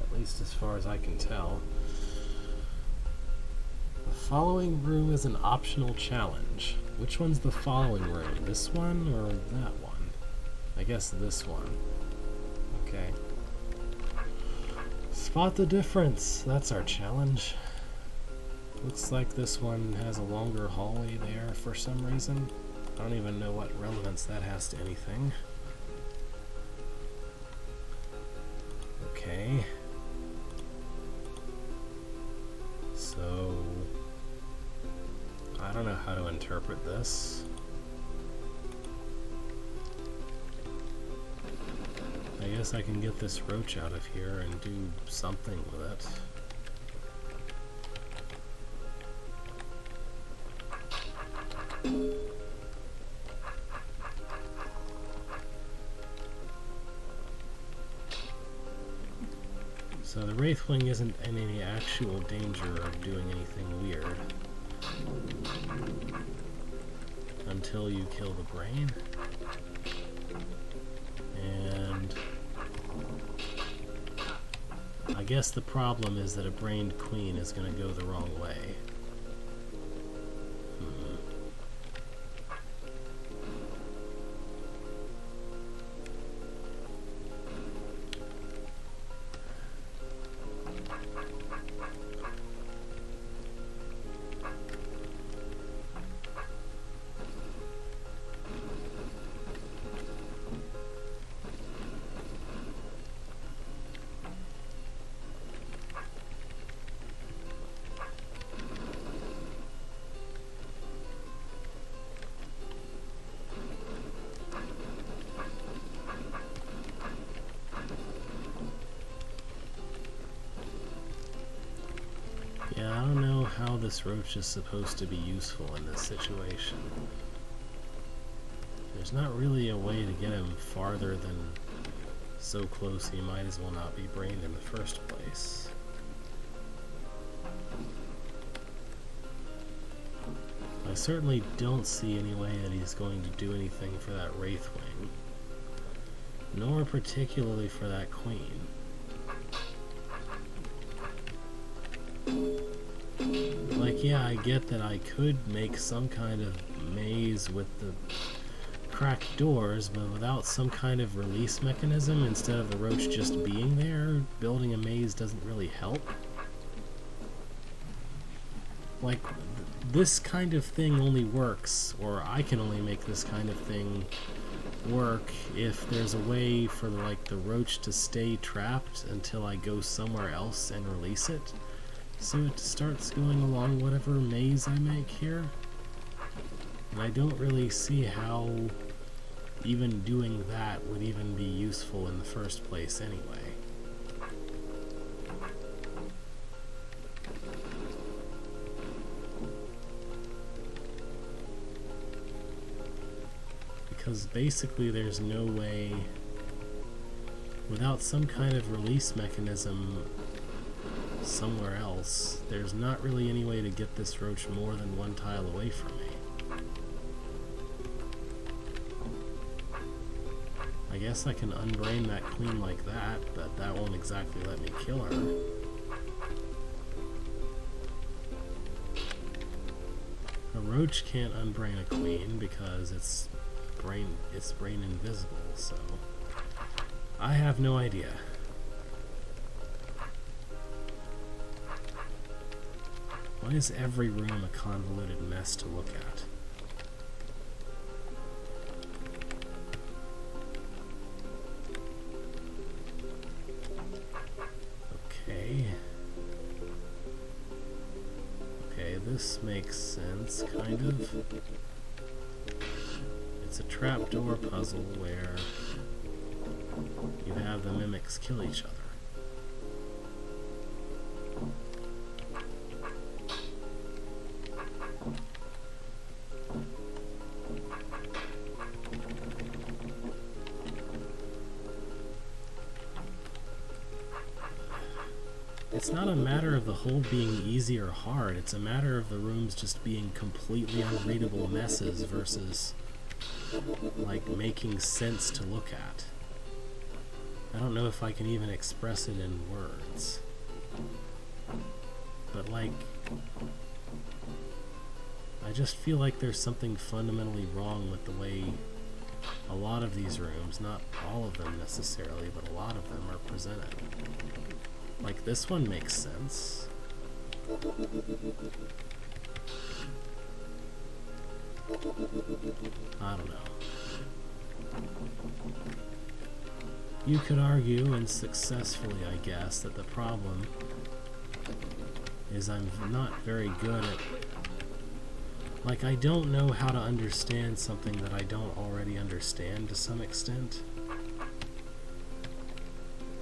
Speaker 1: At least as far as I can tell. The following room is an optional challenge. Which one's the following room? This one or that one? I guess this one. Okay. Spot the difference. That's our challenge. Looks like this one has a longer hallway there for some reason. I don't even know what relevance that has to anything. Okay. So, I don't know how to interpret this. I guess I can get this roach out of here and do something with it. So the Wraithwing isn't in any actual danger of doing anything weird until you kill the brain. And I guess the problem is that a brained queen is going to go the wrong way. Yeah, I don't know how this roach is supposed to be useful in this situation. There's not really a way to get him farther than so close he might as well not be brained in the first place. I certainly don't see any way that he's going to do anything for that Wraithwing, nor particularly for that queen. Like, yeah, I get that I could make some kind of maze with the cracked doors, but without some kind of release mechanism, instead of the roach just being there, building a maze doesn't really help. Like, this kind of thing only works, or I can only make this kind of thing work if there's a way for, like, the roach to stay trapped until I go somewhere else and release it, so it starts going along whatever maze I make here. And I don't really see how even doing that would even be useful in the first place anyway. Because basically there's no way, without some kind of release mechanism somewhere else, there's not really any way to get this roach more than one tile away from me. I guess I can unbrain that queen like that, but that won't exactly let me kill her. A roach can't unbrain a queen because it's brain invisible, so I have no idea. Why is every room a convoluted mess to look at? Okay, this makes sense, kind of. It's a trapdoor puzzle where you have the mimics kill each other. It's not a matter of the hole being easy or hard, it's a matter of the rooms just being completely unreadable messes versus, like, making sense to look at. I don't know if I can even express it in words. But, like, I just feel like there's something fundamentally wrong with the way a lot of these rooms, not all of them necessarily, but a lot of them are presented. Like, this one makes sense. I don't know. You could argue, and successfully I guess, that the problem is I'm not very good at... Like, I don't know how to understand something that I don't already understand to some extent.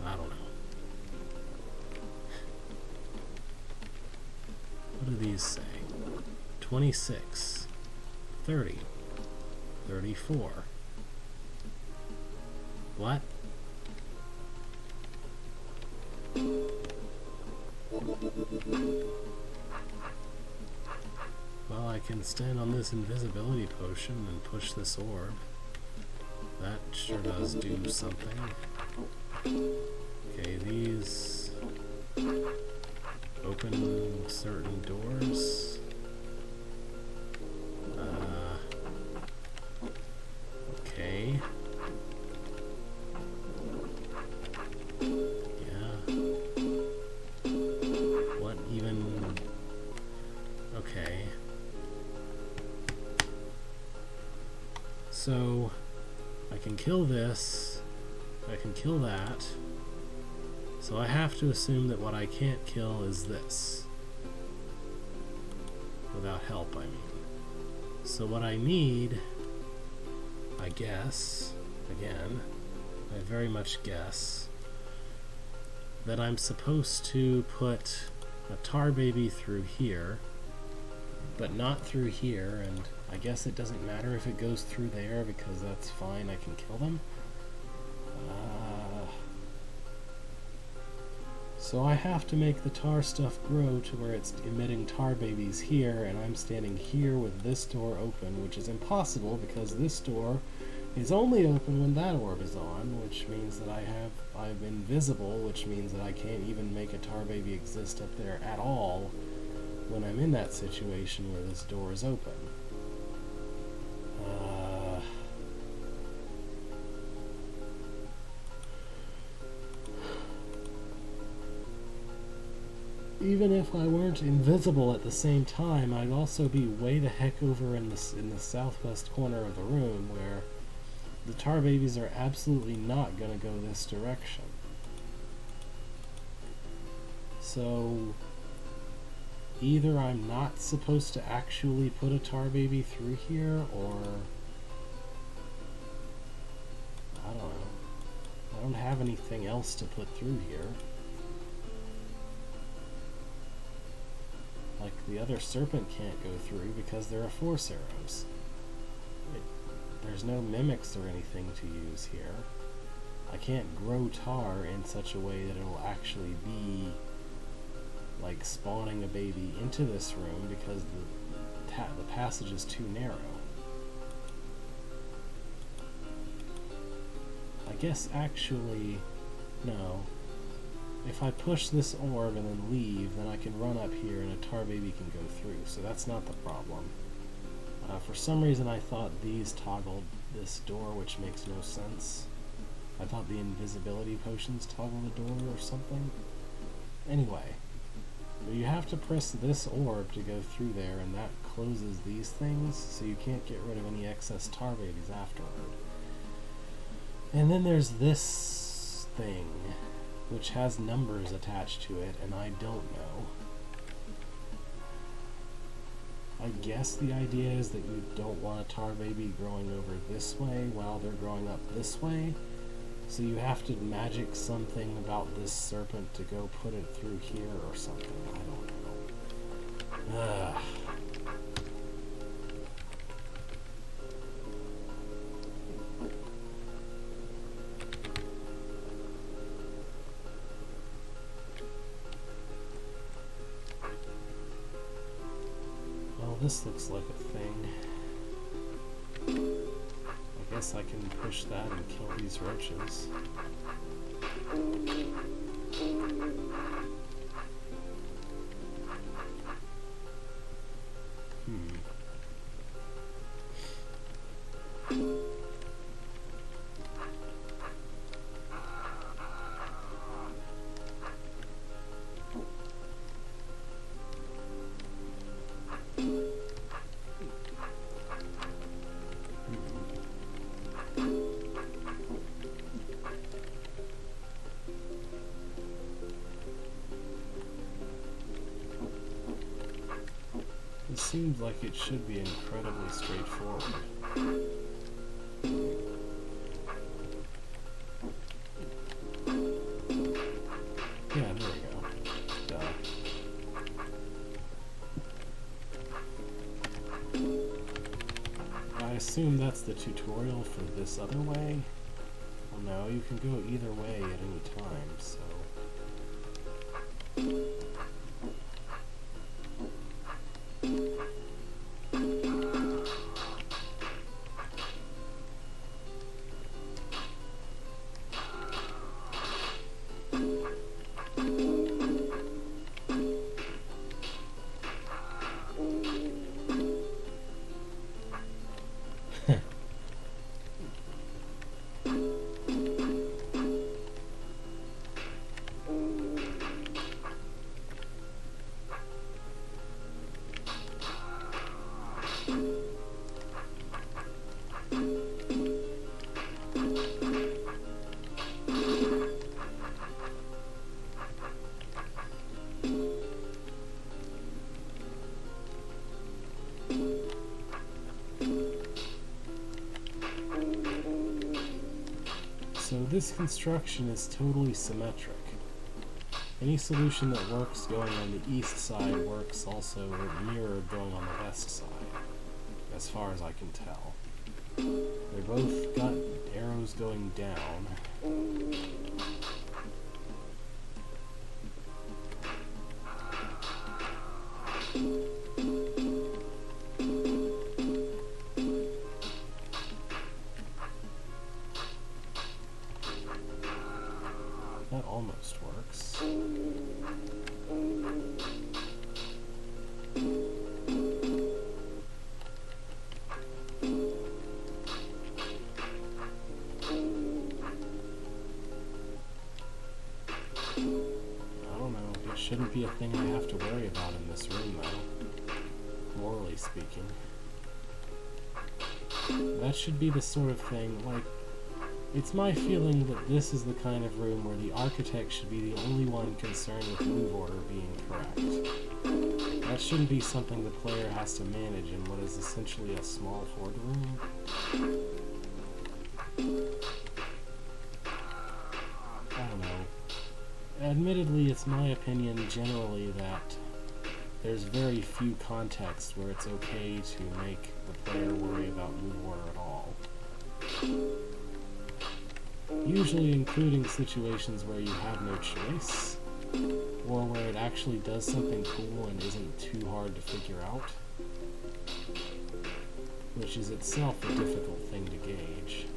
Speaker 1: I don't know. What do these say? 26, 30, 34. What? Well, I can stand on this invisibility potion and push this orb. That sure does do something. Okay, these open certain doors. Okay. Yeah. What even... Okay. So, I can kill this, I can kill that, so I have to assume that what I can't kill is this. Without help, I mean. So what I need, I guess, again, I very much guess, that I'm supposed to put a tar baby through here, but not through here, and I guess it doesn't matter if it goes through there because that's fine, I can kill them. So I have to make the tar stuff grow to where it's emitting tar babies here, and I'm standing here with this door open, which is impossible because this door is only open when that orb is on, which means that I'm invisible, which means that I can't even make a tar baby exist up there at all when I'm in that situation where this door is open. Even if I weren't invisible at the same time, I'd also be way the heck over in the southwest corner of the room where the tar babies are absolutely not going to go this direction. So either I'm not supposed to actually put a tar baby through here, or I don't know. I don't have anything else to put through here. Like, the other serpent can't go through because there are force arrows. There's no mimics or anything to use here. I can't grow tar in such a way that it'll actually be like spawning a baby into this room because the passage is too narrow. I guess actually, no. If I push this orb and then leave, then I can run up here and a tar baby can go through, so that's not the problem. For some reason I thought these toggled this door, which makes no sense. I thought the invisibility potions toggle the door or something. Anyway, but you have to press this orb to go through there, and that closes these things, so you can't get rid of any excess tar babies afterward. And then there's this thing, which has numbers attached to it, and I don't know. I guess the idea is that you don't want a tar baby growing over this way while they're growing up this way, so you have to magic something about this serpent to go put it through here or something. I don't know. Ugh. This looks like a thing. I guess I can push that and kill these roaches. seems like it should be incredibly straightforward. Yeah, there we go. Duh. I assume that's the tutorial for this other way? Well, no, you can go either way at any time, so... So this construction is totally symmetric. Any solution that works going on the east side works also mirrored going on the west side, as far as I can tell. They both got arrows going down. That almost works. I don't know. It shouldn't be a thing I have to worry about in this room, though. Morally speaking. That should be the sort of thing, like, it's my feeling that this is the kind of room where the architect should be the only one concerned with move order being correct. That shouldn't be something the player has to manage in what is essentially a small horde room. I don't know. Admittedly, it's my opinion generally that there's very few contexts where it's okay to make the player worry about move order at all. Usually including situations where you have no choice, or where it actually does something cool and isn't too hard to figure out, which is itself a difficult thing to gauge.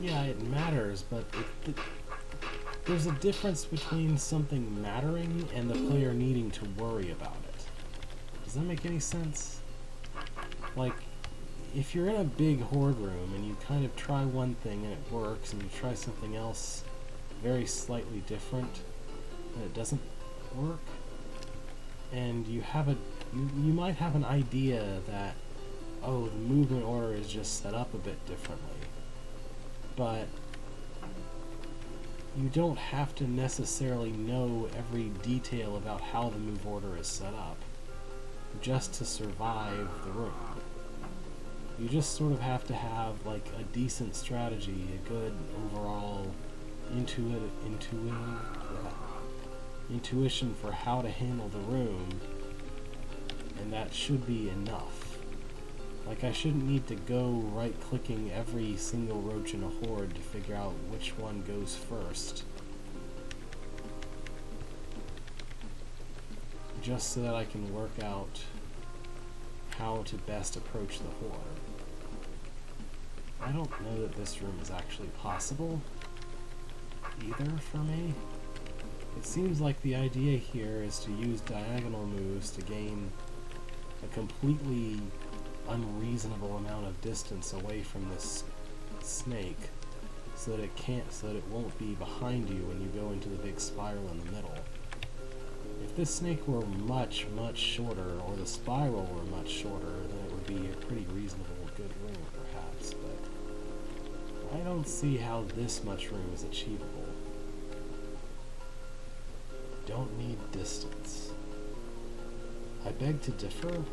Speaker 1: Yeah, it matters, but there's a difference between something mattering and the player needing to worry about it. Does that make any sense? Like, if you're in a big horde room and you kind of try one thing and it works, and you try something else very slightly different and it doesn't work, and you have you might have an idea that, oh, the movement order is just set up a bit differently. But you don't have to necessarily know every detail about how the move order is set up just to survive the room. You just sort of have to have like a decent strategy, a good overall intuition for how to handle the room, and that should be enough. Like, I shouldn't need to go right-clicking every single roach in a horde to figure out which one goes first. Just so that I can work out how to best approach the horde. I don't know that this room is actually possible either for me. It seems like the idea here is to use diagonal moves to gain a completely unreasonable amount of distance away from this snake so that it won't be behind you when you go into the big spiral in the middle. If this snake were much, much shorter, or the spiral were much shorter, then it would be a pretty reasonable, good room, perhaps, but I don't see how this much room is achievable. Don't need distance. I beg to differ.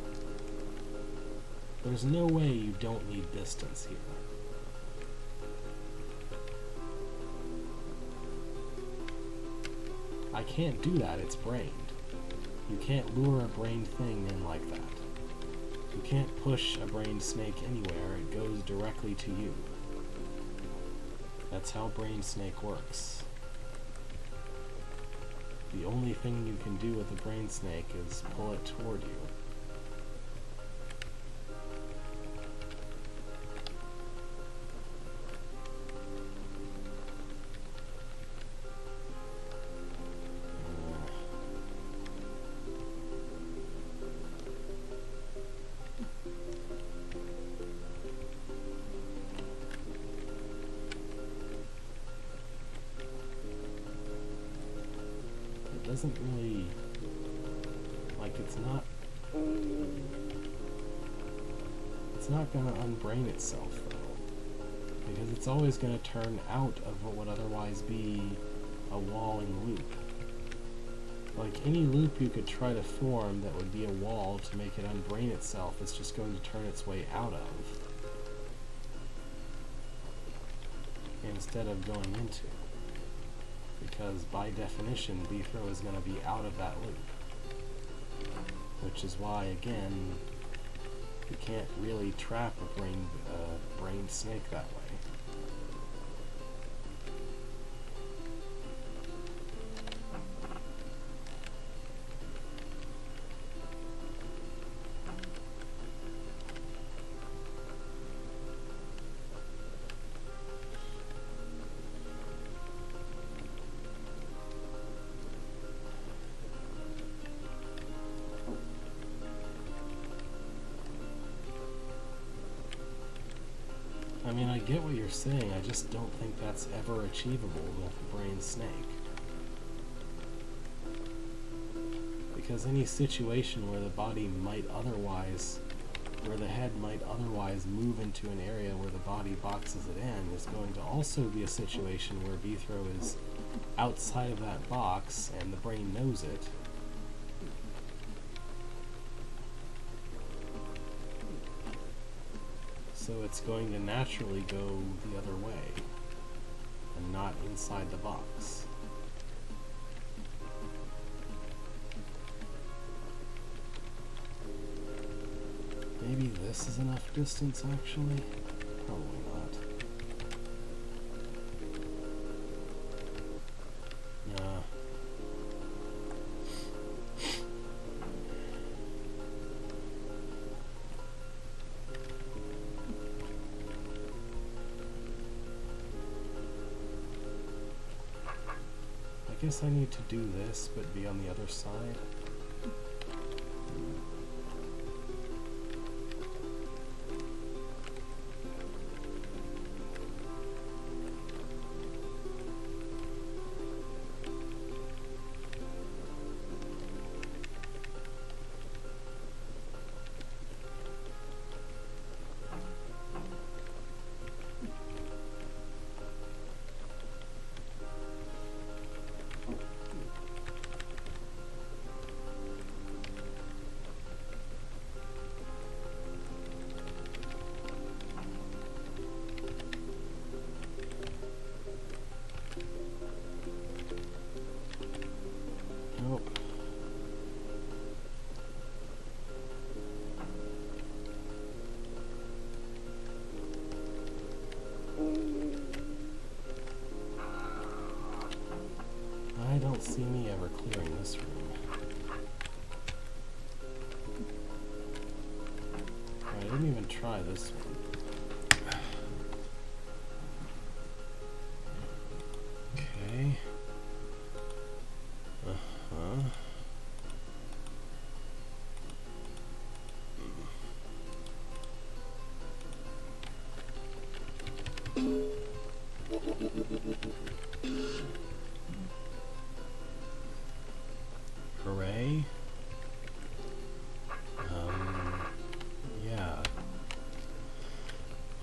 Speaker 1: There's no way you don't need distance here. I can't do that, it's brained. You can't lure a brained thing in like that. You can't push a brained snake anywhere, it goes directly to you. That's how brained snake works. The only thing you can do with a brained snake is pull it toward you. Doesn't really, like, it's not gonna unbrain itself though, because it's always gonna turn out of what would otherwise be a walling loop. Like any loop you could try to form that would be a wall to make it unbrain itself, it's just going to turn its way out of instead of going into. Because by definition, Beethro is going to be out of that loop. Which is why, again, you can't really trap a brained snake that way. I mean, I get what you're saying, I just don't think that's ever achievable with a brained snake. Because any situation where the body might otherwise, where the head might otherwise move into an area where the body boxes it in, is going to also be a situation where Beethro is outside of that box and the brain knows it. So it's going to naturally go the other way, and not inside the box. Maybe this is enough distance, actually? Probably not. Nah. I guess I need to do this, but be on the other side. Nope. I don't see me ever clearing this room. I didn't even try this one. Okay.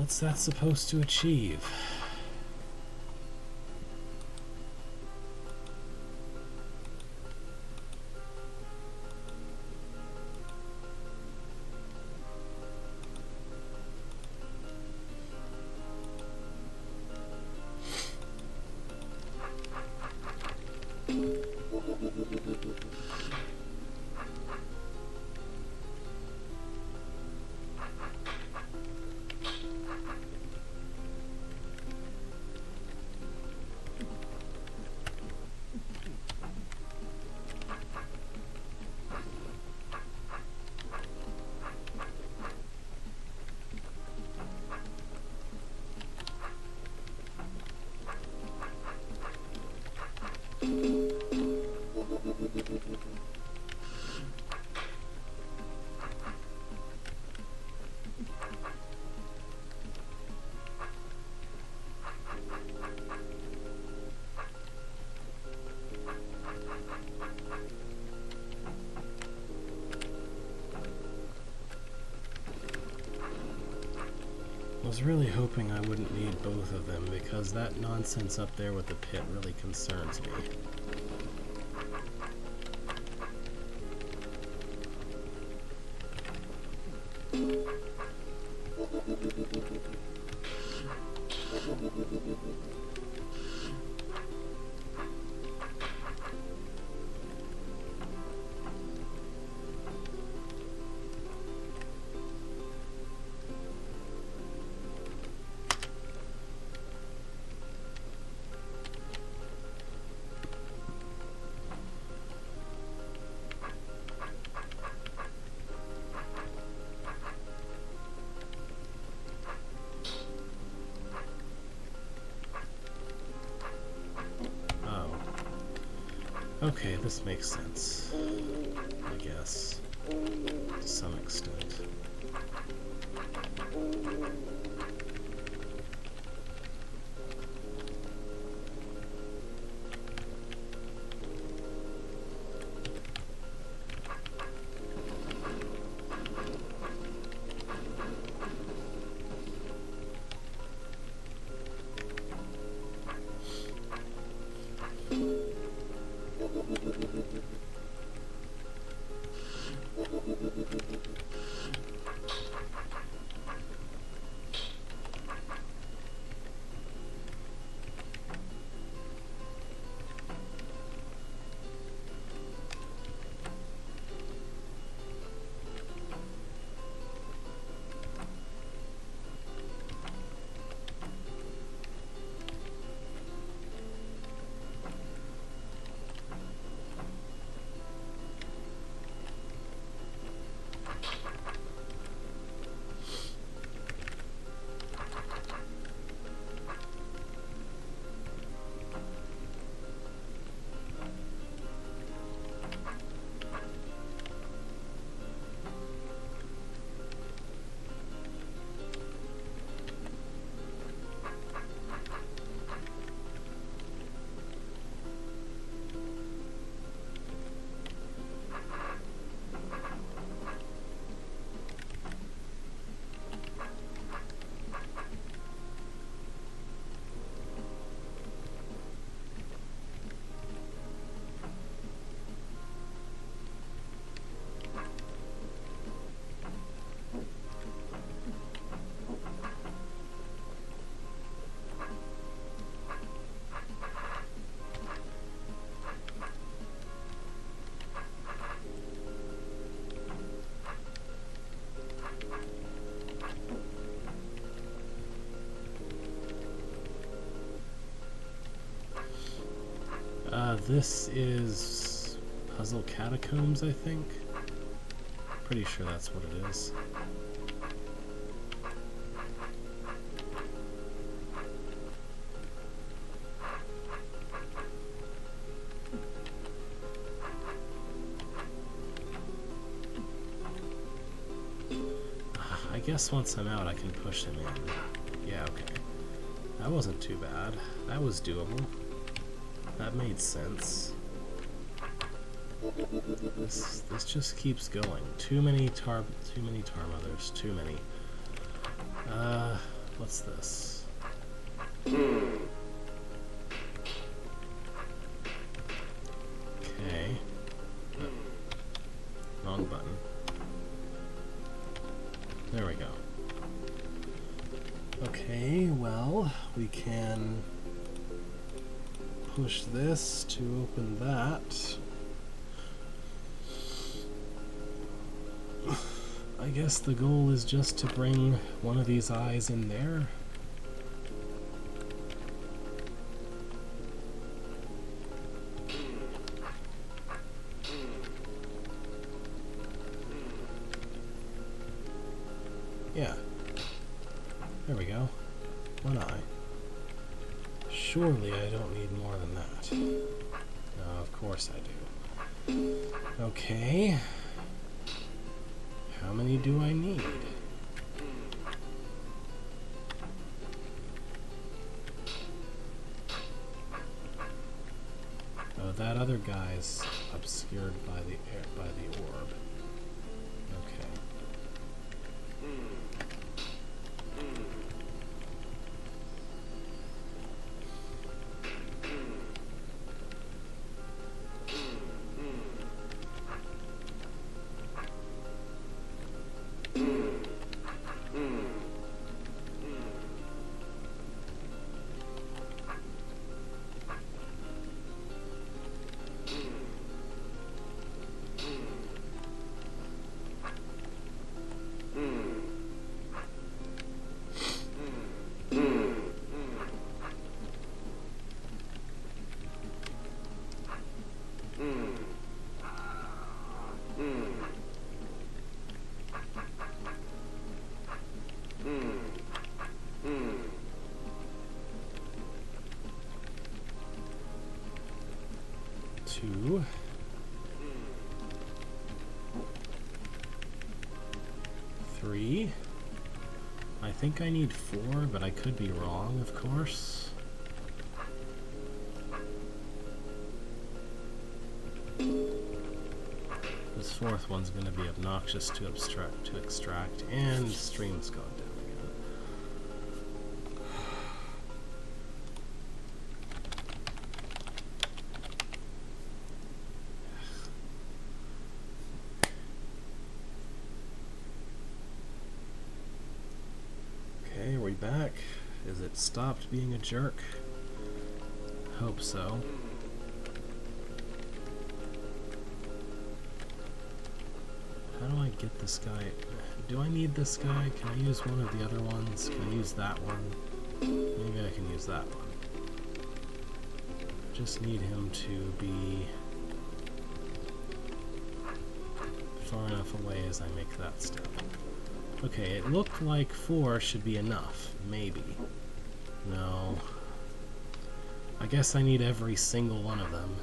Speaker 1: What's that supposed to achieve? I was really hoping I wouldn't need both of them because that nonsense up there with the pit really concerns me. Okay, this makes sense, I guess, to some extent. This is Puzzle Catacombs, I think. Pretty sure that's what it is. I guess once I'm out I can push him in. Yeah, okay. That wasn't too bad. That was doable. That made sense. This just keeps going. Too many tar mothers. Too many. What's this? Okay. Wrong button. There we go. Okay, well, we can push this to open that. I guess the goal is just to bring one of these eyes in there. Yeah. There we go. One eye. Surely I don't need more than that. No, of course I do. Okay. How many do I need? Oh, that other guy's obscured by the air, by the orb. Okay. Two. Three. I think I need 4, but I could be wrong, of course. This 4th one's going to be obnoxious to extract, and stream's gone down again. Okay, are we back? Is it stopped being a jerk? Hope so. How do I get this guy? Do I need this guy? Can I use one of the other ones? Can I use that one? Maybe I can use that one. Just need him to be far enough away as I make that step. Okay, it looked like 4 should be enough. Maybe. No. I guess I need every single one of them,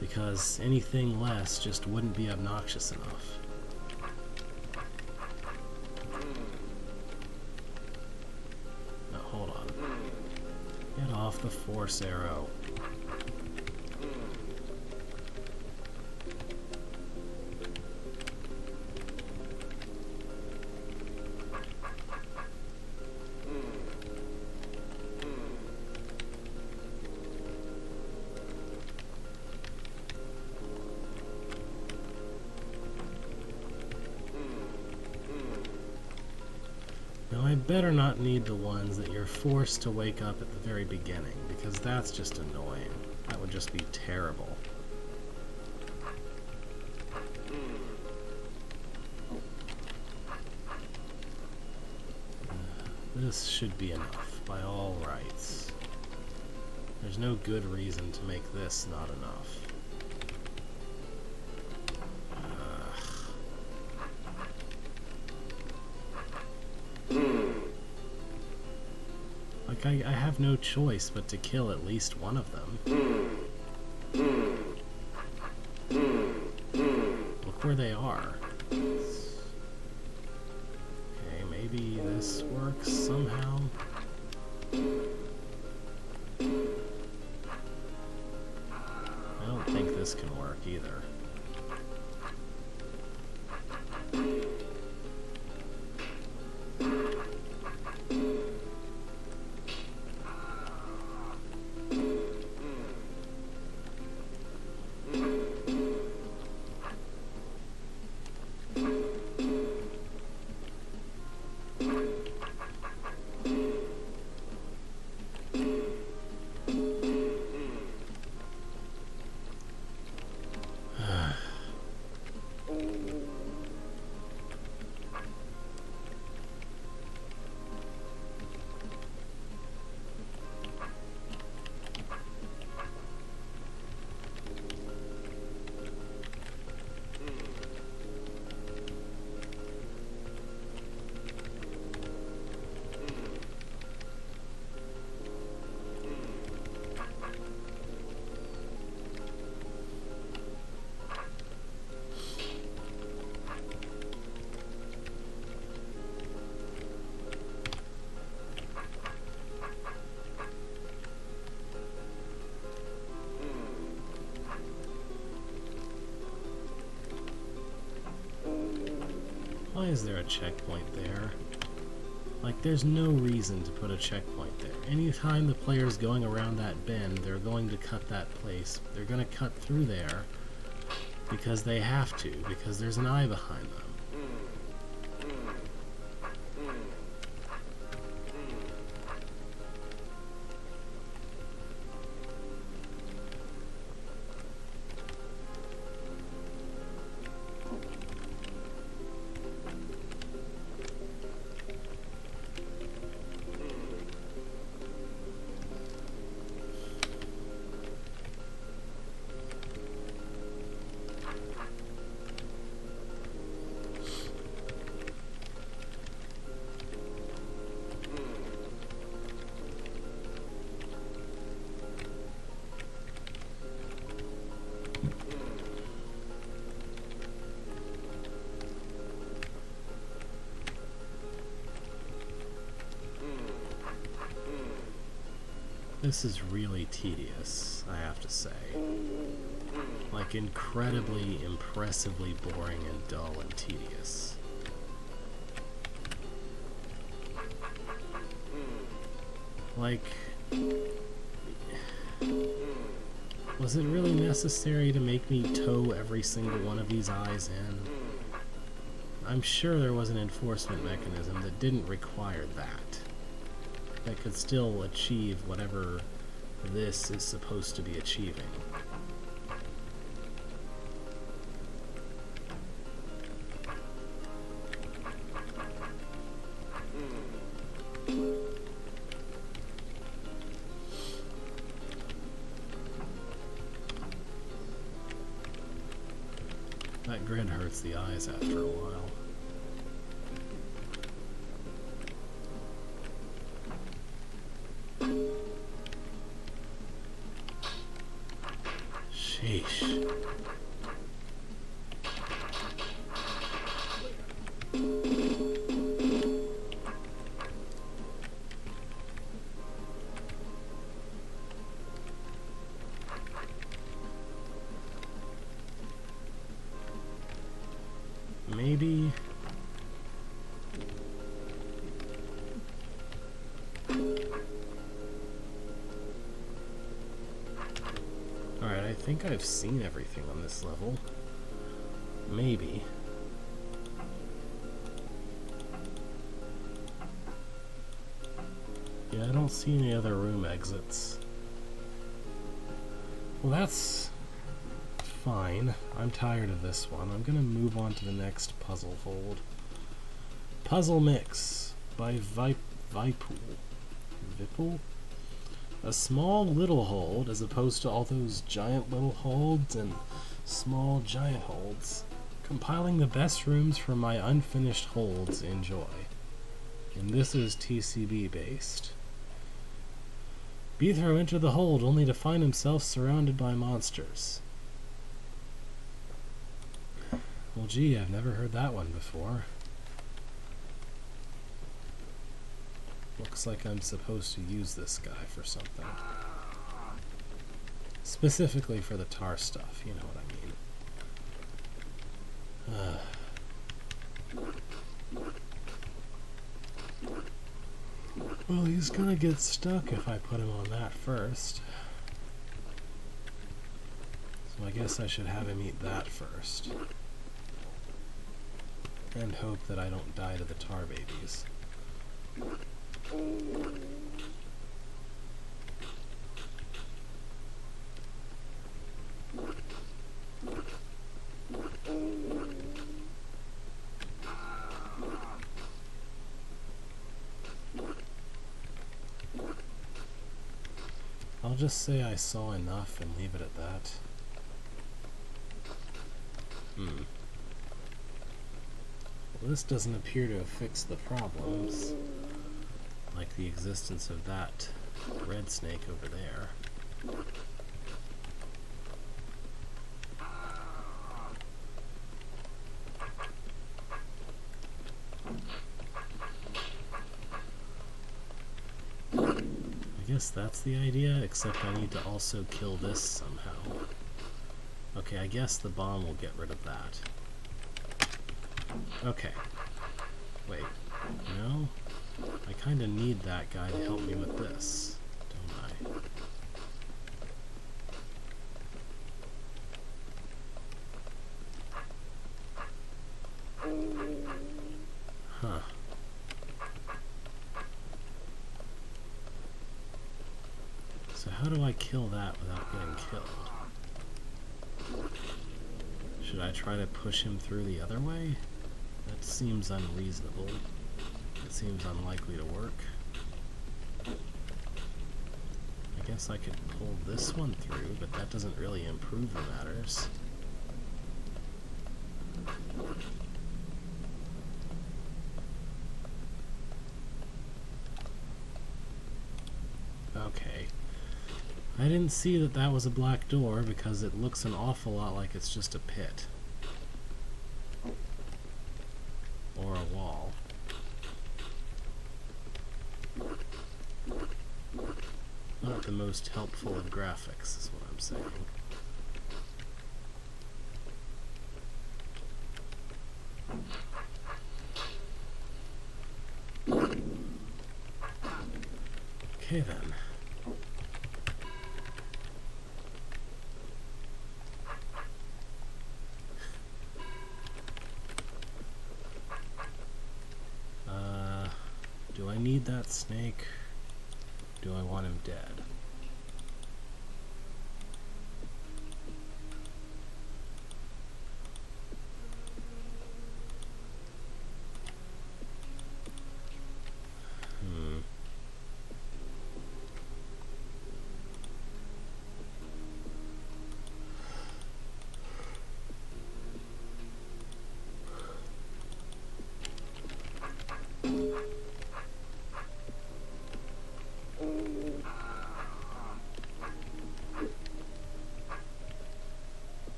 Speaker 1: because anything less just wouldn't be obnoxious enough. No, hold on. Get off the force arrow. Now I better not need the ones that you're forced to wake up at the very beginning, because that's just annoying. That would just be terrible. This should be enough, by all rights. There's no good reason to make this not enough. Like, I have no choice but to kill at least one of them. Look where they are. Okay, maybe this works somehow. I don't think this can work either. Why is there a checkpoint there? Like, there's no reason to put a checkpoint there. Anytime the player's going around that bend, they're going to cut that place. They're going to cut through there because they have to, because there's an eye behind them. This is really tedious, I have to say. Like, incredibly, impressively boring and dull and tedious. Like, was it really necessary to make me tow every single one of these eyes in? I'm sure there was an enforcement mechanism that didn't require that. That could still achieve whatever this is supposed to be achieving. That grid hurts the eyes after a while. Sheesh. Maybe... Alright, I think I've seen everything on this level. Maybe. Yeah, I don't see any other room exits. Well, that's fine. I'm tired of this one. I'm gonna move on to the next puzzle hold. Puzzle Mix by Vipul. A small little hold as opposed to all those giant little holds and small giant holds. Compiling the best rooms from my unfinished holds. Enjoy. And this is TCB based. Beethro entered the hold only to find himself surrounded by monsters. Well, gee, I've never heard that one before. Looks like I'm supposed to use this guy for something. Specifically for the tar stuff, you know what I mean. Well, he's gonna get stuck if I put him on that first. So I guess I should have him eat that first. And hope that I don't die to the tar babies. I'll just say I saw enough and leave it at that. Well, this doesn't appear to have fixed the problems, like the existence of that red snake over there. I guess that's the idea, except I need to also kill this somehow. Okay, I guess the bomb will get rid of that. Okay, Wait, no? I kind of need that guy to help me with this, don't I? Huh. So how do I kill that without getting killed? Should I try to push him through the other way? That seems unreasonable. It seems unlikely to work. I guess I could pull this one through, but that doesn't really improve the matters. Okay. I didn't see that that was a black door because it looks an awful lot like it's just a pit. Or a wall. Not the most helpful of graphics, is what I'm saying. Okay then. Do I need that snake? Do I want him dead?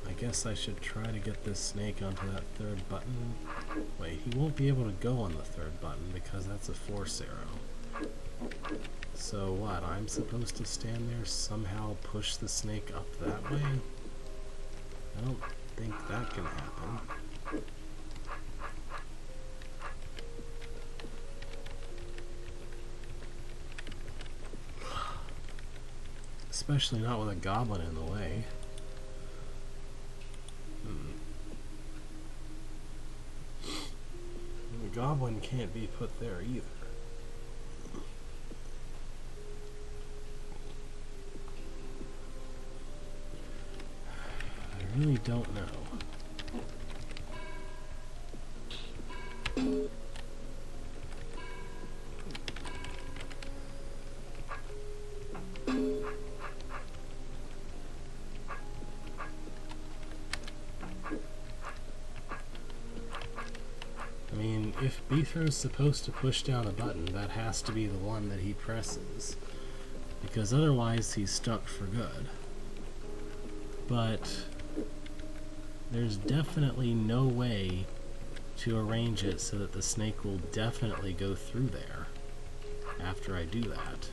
Speaker 1: I guess I should try to get this snake onto that third button. Wait, he won't be able to go on the third button because that's a force arrow. So what, I'm supposed to stand there, somehow push the snake up that way? I don't think that can happen. Especially not with a goblin in the way. The goblin can't be put there either. I really don't know. I mean, if Beetho's supposed to push down a button, that has to be the one that he presses. Because otherwise he's stuck for good. But there's definitely no way to arrange it so that the snake will definitely go through there after I do that.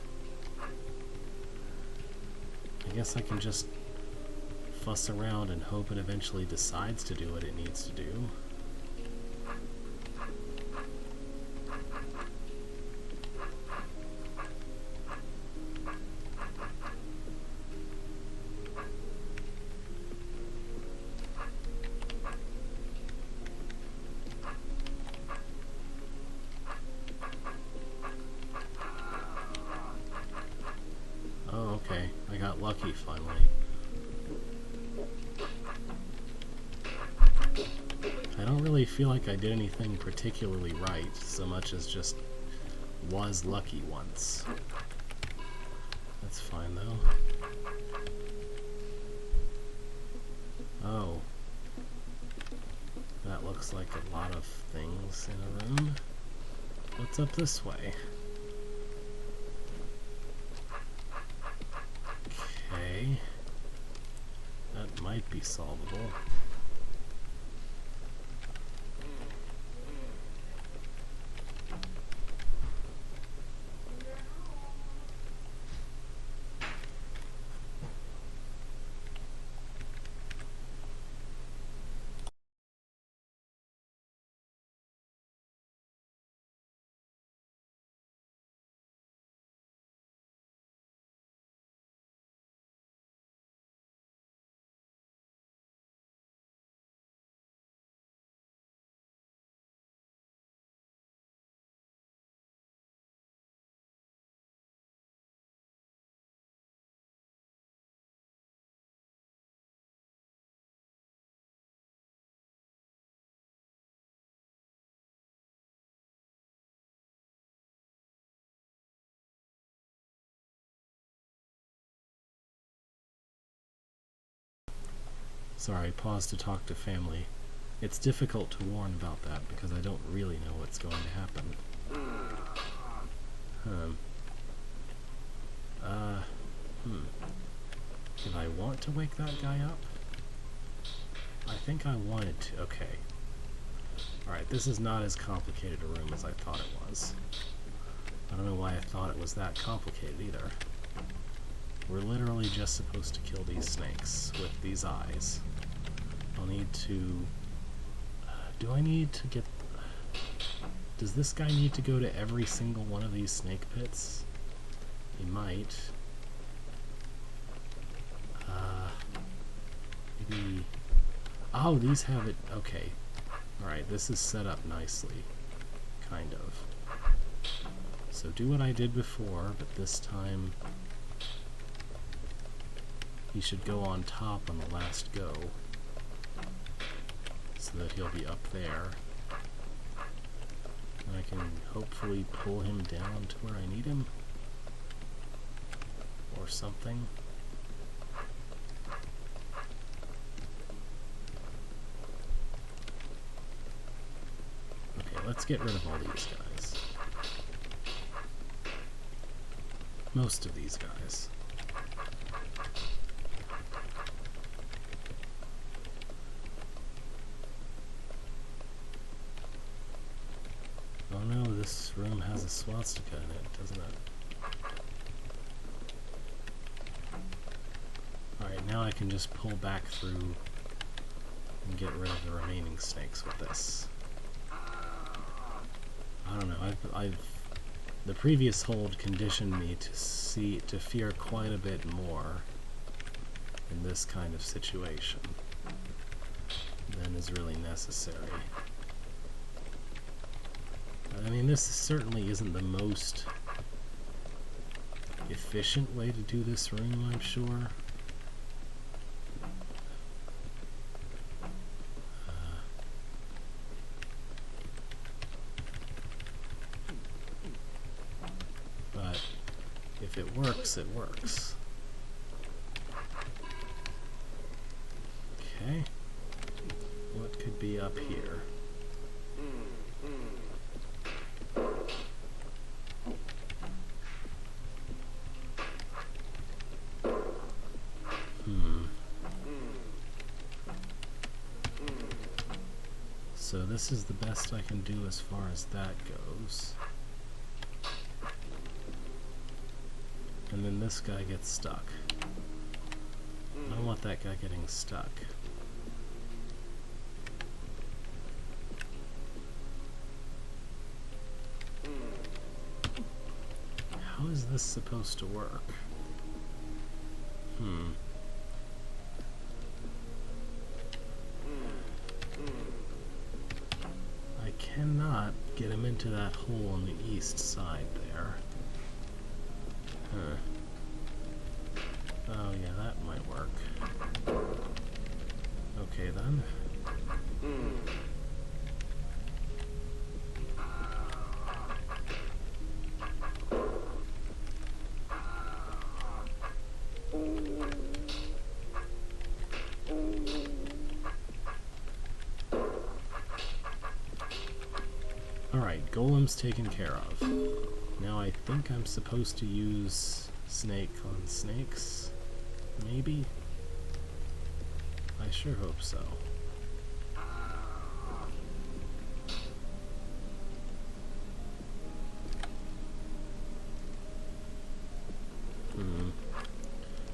Speaker 1: I guess I can just fuss around and hope it eventually decides to do what it needs to do. Oh, okay. I got lucky finally. I don't really feel like I did anything particularly right, so much as just was lucky once. That's fine though. Oh. That looks like a lot of things in a room. What's up this way? Okay. That might be solvable. Sorry, pause to talk to family. It's difficult to warn about that because I don't really know what's going to happen. Did I want to wake that guy up? I think I wanted to. Okay. Alright, this is not as complicated a room as I thought it was. I don't know why I thought it was that complicated either. We're literally just supposed to kill these snakes with these eyes. I'll need to... do I need to get... Does this guy need to go to every single one of these snake pits? He might. Maybe... Oh, these have it... Okay. Alright, this is set up nicely. Kind of. So do what I did before, but this time... he should go on top on the last go. So that he'll be up there. And I can hopefully pull him down to where I need him. Or something. Okay, let's get rid of all these guys. Most of these guys. Oh no, this room has a swastika in it, doesn't it? Alright, now I can just pull back through and get rid of the remaining snakes with this. I don't know, the previous hold conditioned me to fear quite a bit more in this kind of situation than is really necessary. I mean, this certainly isn't the most efficient way to do this room, I'm sure. But if it works, it works. Okay. What could be up here? So this is the best I can do as far as that goes. And then this guy gets stuck. I don't want that guy getting stuck. How is this supposed to work? I cannot get him into that hole on the east side there. Oh yeah, that might work. Okay then. Alright, Golem's taken care of. Now I think I'm supposed to use snake on snakes. Maybe? I sure hope so.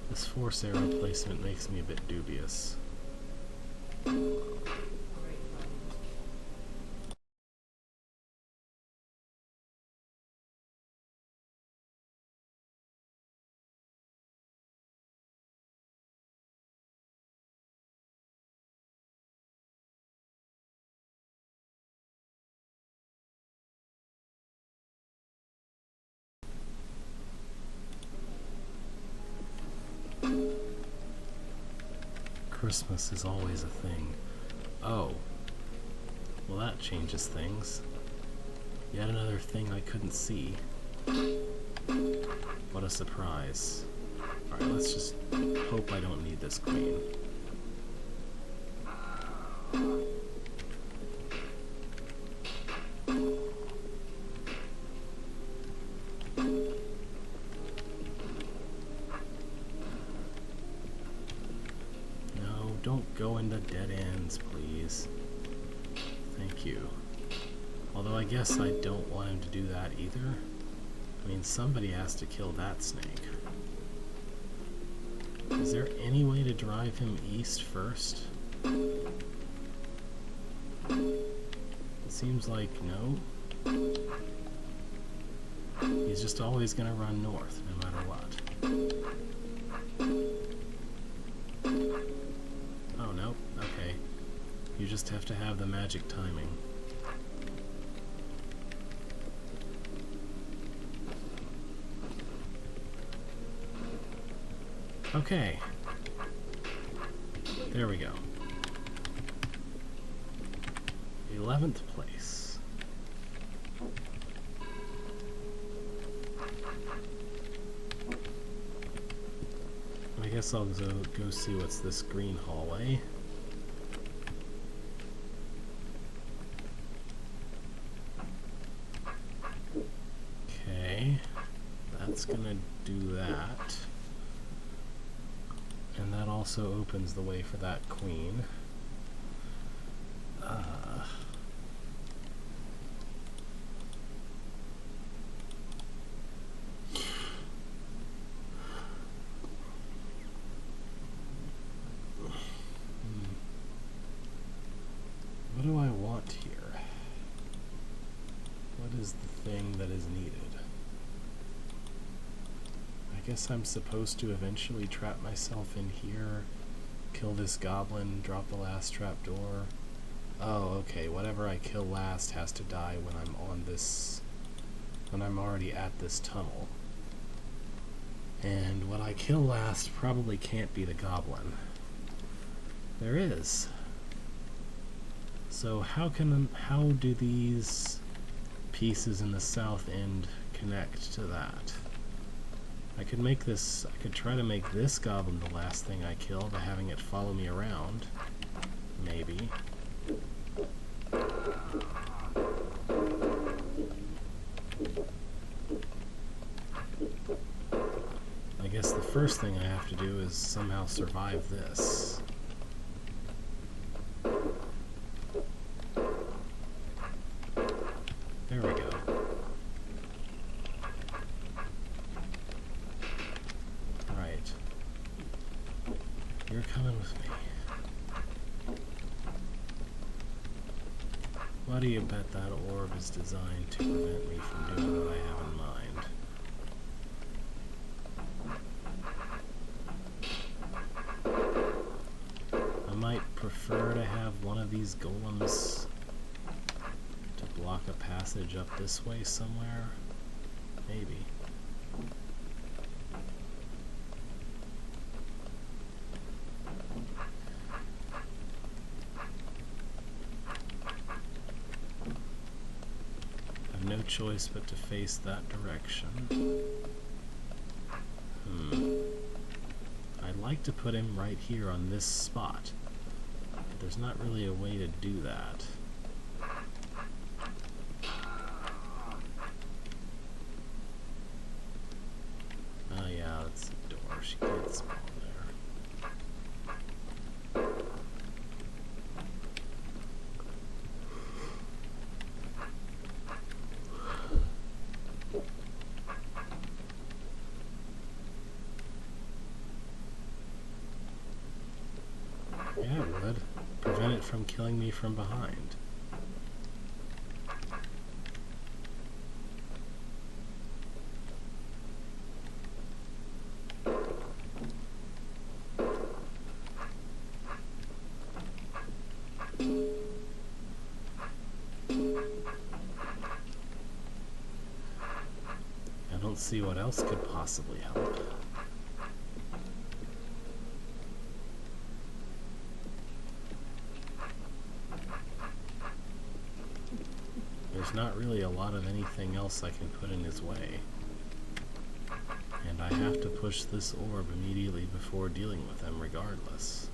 Speaker 1: This force arrow placement makes me a bit dubious. Christmas is always a thing. Oh. Well, that changes things. Yet another thing I couldn't see. What a surprise. Alright, let's just hope I don't need this queen. No, don't go into dead ends, please. Thank you. Although I guess I don't want him to do that either. I mean, somebody has to kill that snake. Is there any way to drive him east first? It seems like no. He's just always gonna run north, no matter what. Oh, no. Okay. You just have to have the magic timing. Okay. There we go. 11th place. I guess I'll go see what's this green hallway. Okay. That's gonna do that. And that also opens the way for that queen. What do I want here? What is the thing that is needed? I guess I'm supposed to eventually trap myself in here, kill this goblin, drop the last trapdoor. Oh, okay, whatever I kill last has to die when I'm on this, when I'm already at this tunnel. And what I kill last probably can't be the goblin. There is. So how do these pieces in the south end connect to that? I could try to make this goblin the last thing I kill by having it follow me around. Maybe. I guess the first thing I have to do is somehow survive this. There we go. Alright. You're coming with me. Why do you bet that orb is designed to prevent me from doing what I have in mind? I might prefer to have one of these golems to block a passage up this way somewhere. Maybe. I've no choice but to face that direction. I'd like to put him right here on this spot, but there's not really a way to do that. Oh yeah, that's the door. She can't spawn there. Yeah, it would. Prevent it from killing me from behind. I don't see what else could possibly help. There's not really a lot of anything else I can put in his way. And I have to push this orb immediately before dealing with him regardless.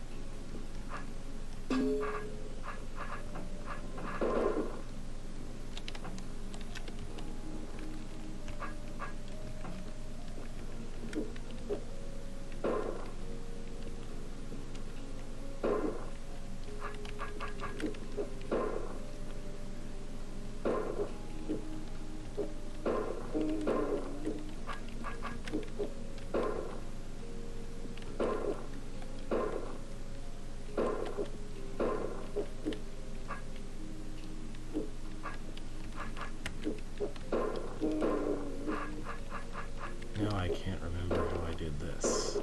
Speaker 1: remember how I did this.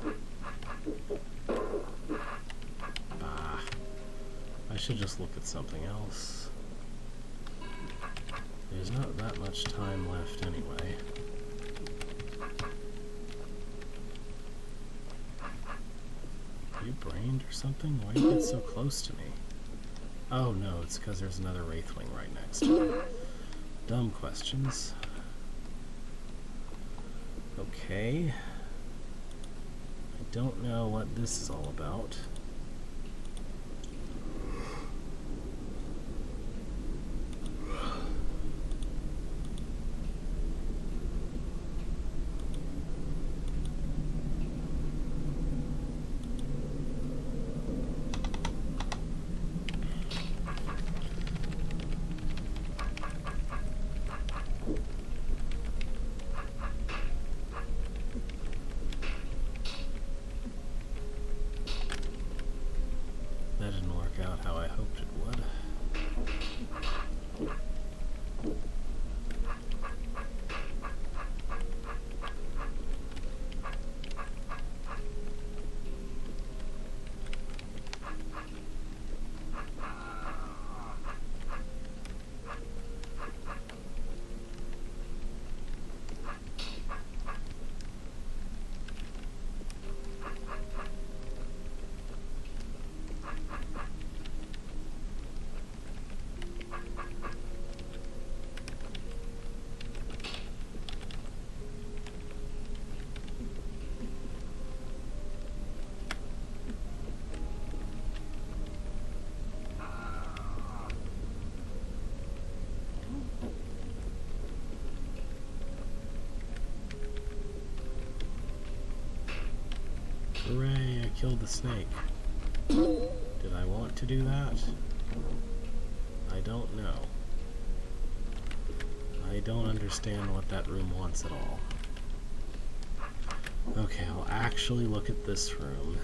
Speaker 1: Bah. I should just look at something else. There's not that much time left anyway. Are you brained or something? Why do you get so close to me? Oh no, it's because there's another Wraithwing right next to me. Dumb questions. Okay. I don't know what this is all about. That didn't work out how I hoped it would. Hooray, I killed the snake. Did I want to do that? I don't know. I don't understand what that room wants at all. Okay, I'll actually look at this room,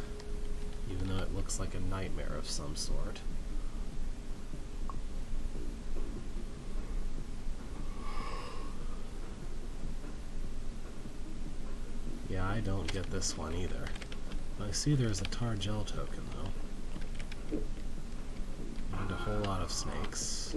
Speaker 1: even though it looks like a nightmare of some sort. Yeah, I don't get this one either. I see there's a tar gel token, though. And a whole lot of snakes.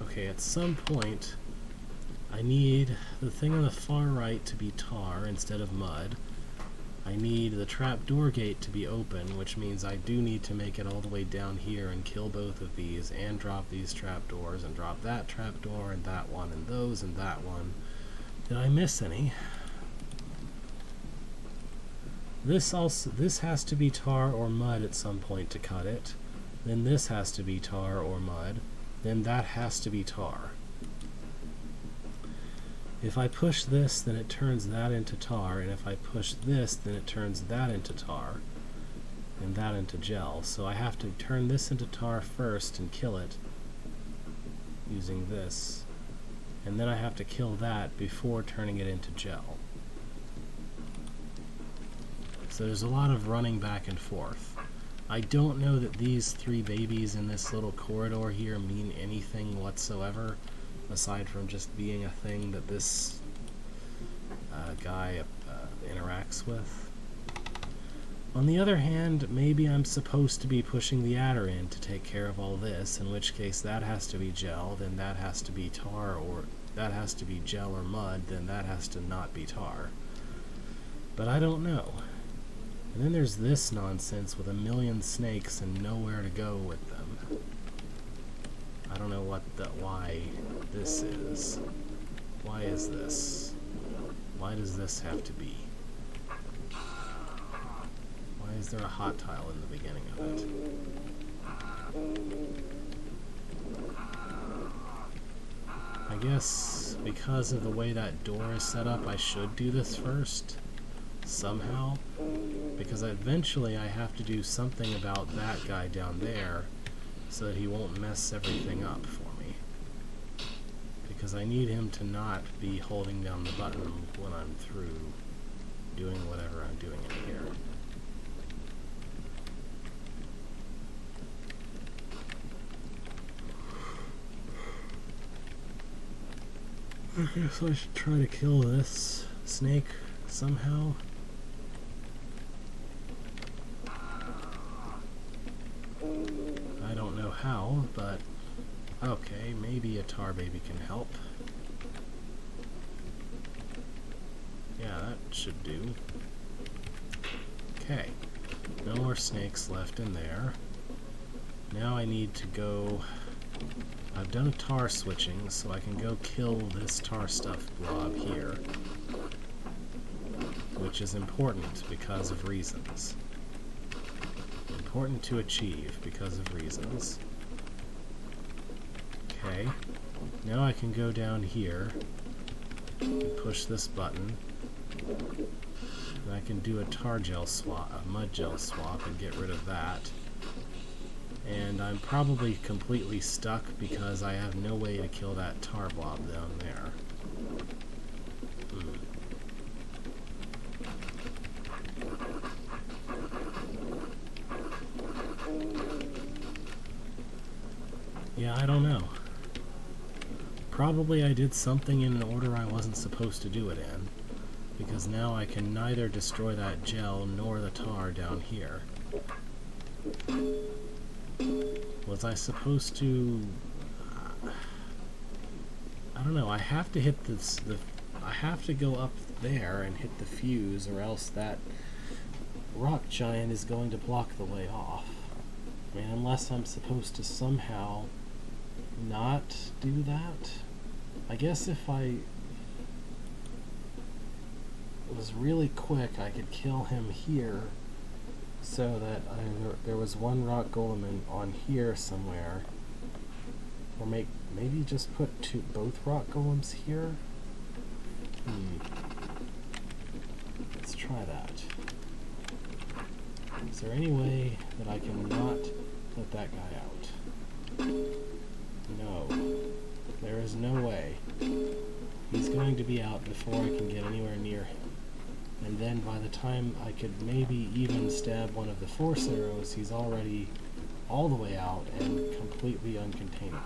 Speaker 1: Okay, at some point, I need the thing on the far right to be tar instead of mud. I need the trapdoor gate to be open, which means I do need to make it all the way down here and kill both of these and drop these trapdoors and drop that trapdoor and that one and those and that one. Did I miss any? This has to be tar or mud at some point to cut it. Then this has to be tar or mud. Then that has to be tar. If I push this, then it turns that into tar, and if I push this, then it turns that into tar, and that into gel. So I have to turn this into tar first and kill it using this, and then I have to kill that before turning it into gel. So there's a lot of running back and forth. I don't know that these three babies in this little corridor here mean anything whatsoever, aside from just being a thing that this guy interacts with. On the other hand, maybe I'm supposed to be pushing the adder in to take care of all this, in which case that has to be gel, then that has to be tar, or that has to be gel or mud, then that has to not be tar. But I don't know. And then there's this nonsense with a million snakes and nowhere to go with them. I don't know why this is. Why is this? Why does this have to be? Why is there a hot tile in the beginning of it? I guess because of the way that door is set up, I should do this first. Somehow. Because eventually I have to do something about that guy down there so that he won't mess everything up for me. Because I need him to not be holding down the button when I'm through doing whatever I'm doing in here. Okay, so I should try to kill this snake somehow. I don't know how, but okay, maybe a tar baby can help. Yeah, that should do. Okay, no more snakes left in there. Now I need to go... I've done tar switching, so I can go kill this tar stuff blob here. Which is important because of reasons. Important to achieve because of reasons. Okay, now I can go down here and push this button. And I can do a tar gel swap, a mud gel swap, and get rid of that. And I'm probably completely stuck because I have no way to kill that tar blob down there. Yeah, I don't know. Probably I did something in an order I wasn't supposed to do it in, because now I can neither destroy that gel nor the tar down here. Was I supposed to... I don't know, I have to hit this... I have to go up there and hit the fuse, or else that rock giant is going to block the way off. I mean, unless I'm supposed to somehow not do that. I guess if I was really quick, I could kill him here, so that there was one rock golem on here somewhere, or maybe just put both rock golems here. Let's try that. Is there any way that I can not let that guy out? No. There is no way. He's going to be out before I can get anywhere near him. And then by the time I could maybe even stab one of the force arrows, he's already all the way out and completely uncontainable.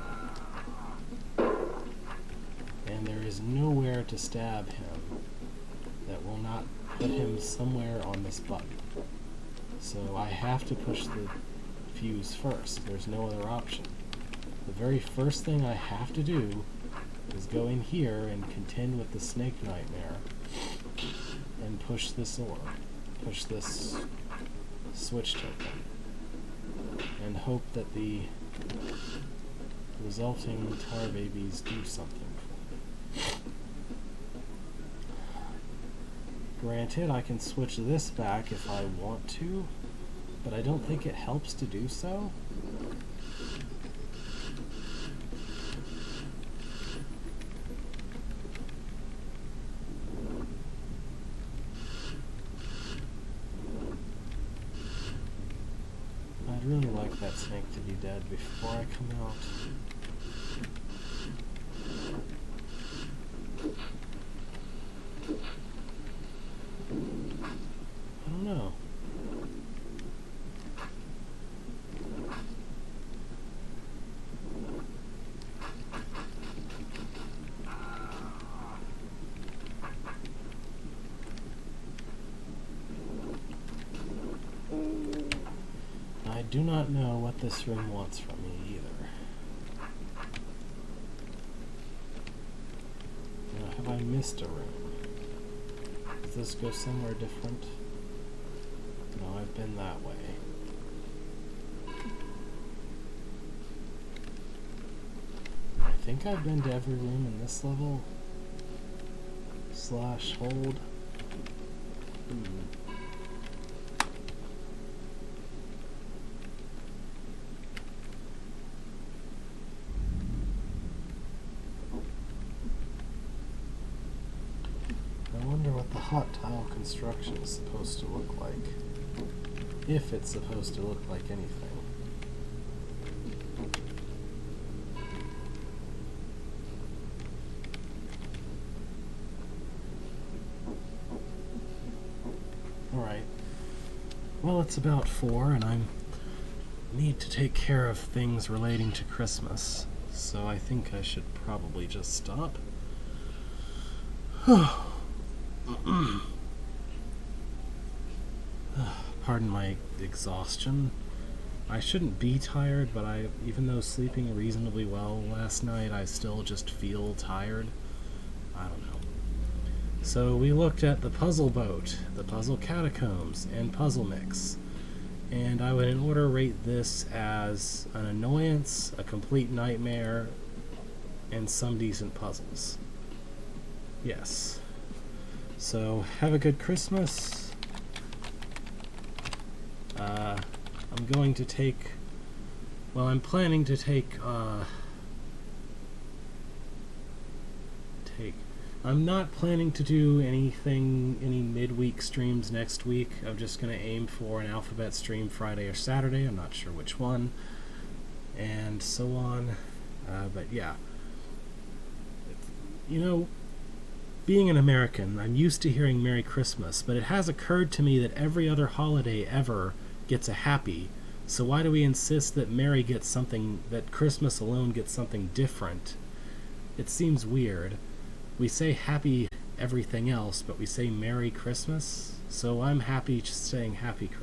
Speaker 1: And there is nowhere to stab him that will not put him somewhere on this button. So I have to push the fuse first. There's no other option. The very first thing I have to do is go in here and contend with the snake nightmare and push this push this switch token, and hope that the resulting tar babies do something for me. Granted, I can switch this back if I want to, but I don't think it helps to do so. I'd really like that snake to be dead before I come out. I don't know. I do not know what this room wants from me either. Now, have I missed a room? Does this go somewhere different? No, I've been that way. I think I've been to every room in this level. Slash hold. I wonder what the hot tile construction is supposed to look like. if it's supposed to look like anything. Alright. Well, it's about 4, and I need to take care of things relating to Christmas, so I think I should probably just stop. Pardon my exhaustion. I shouldn't be tired, but even though sleeping reasonably well last night, I still just feel tired. I don't know. So we looked at the Puzzle Boat, the Puzzle Catacombs, and Puzzle Mix. And I would in order rate this as an annoyance, a complete nightmare, and some decent puzzles. Yes. So have a good Christmas. I'm going to take... Well, I'm planning to take... I'm not planning to do any midweek streams next week. I'm just going to aim for an alphabet stream Friday or Saturday. I'm not sure which one. And so on. But yeah. You know, being an American, I'm used to hearing Merry Christmas, but it has occurred to me that every other holiday ever gets a happy. So why do we insist that Merry gets something, that Christmas alone gets something different? It seems weird. We say happy everything else, but we say Merry Christmas, so I'm happy just saying Happy Christmas.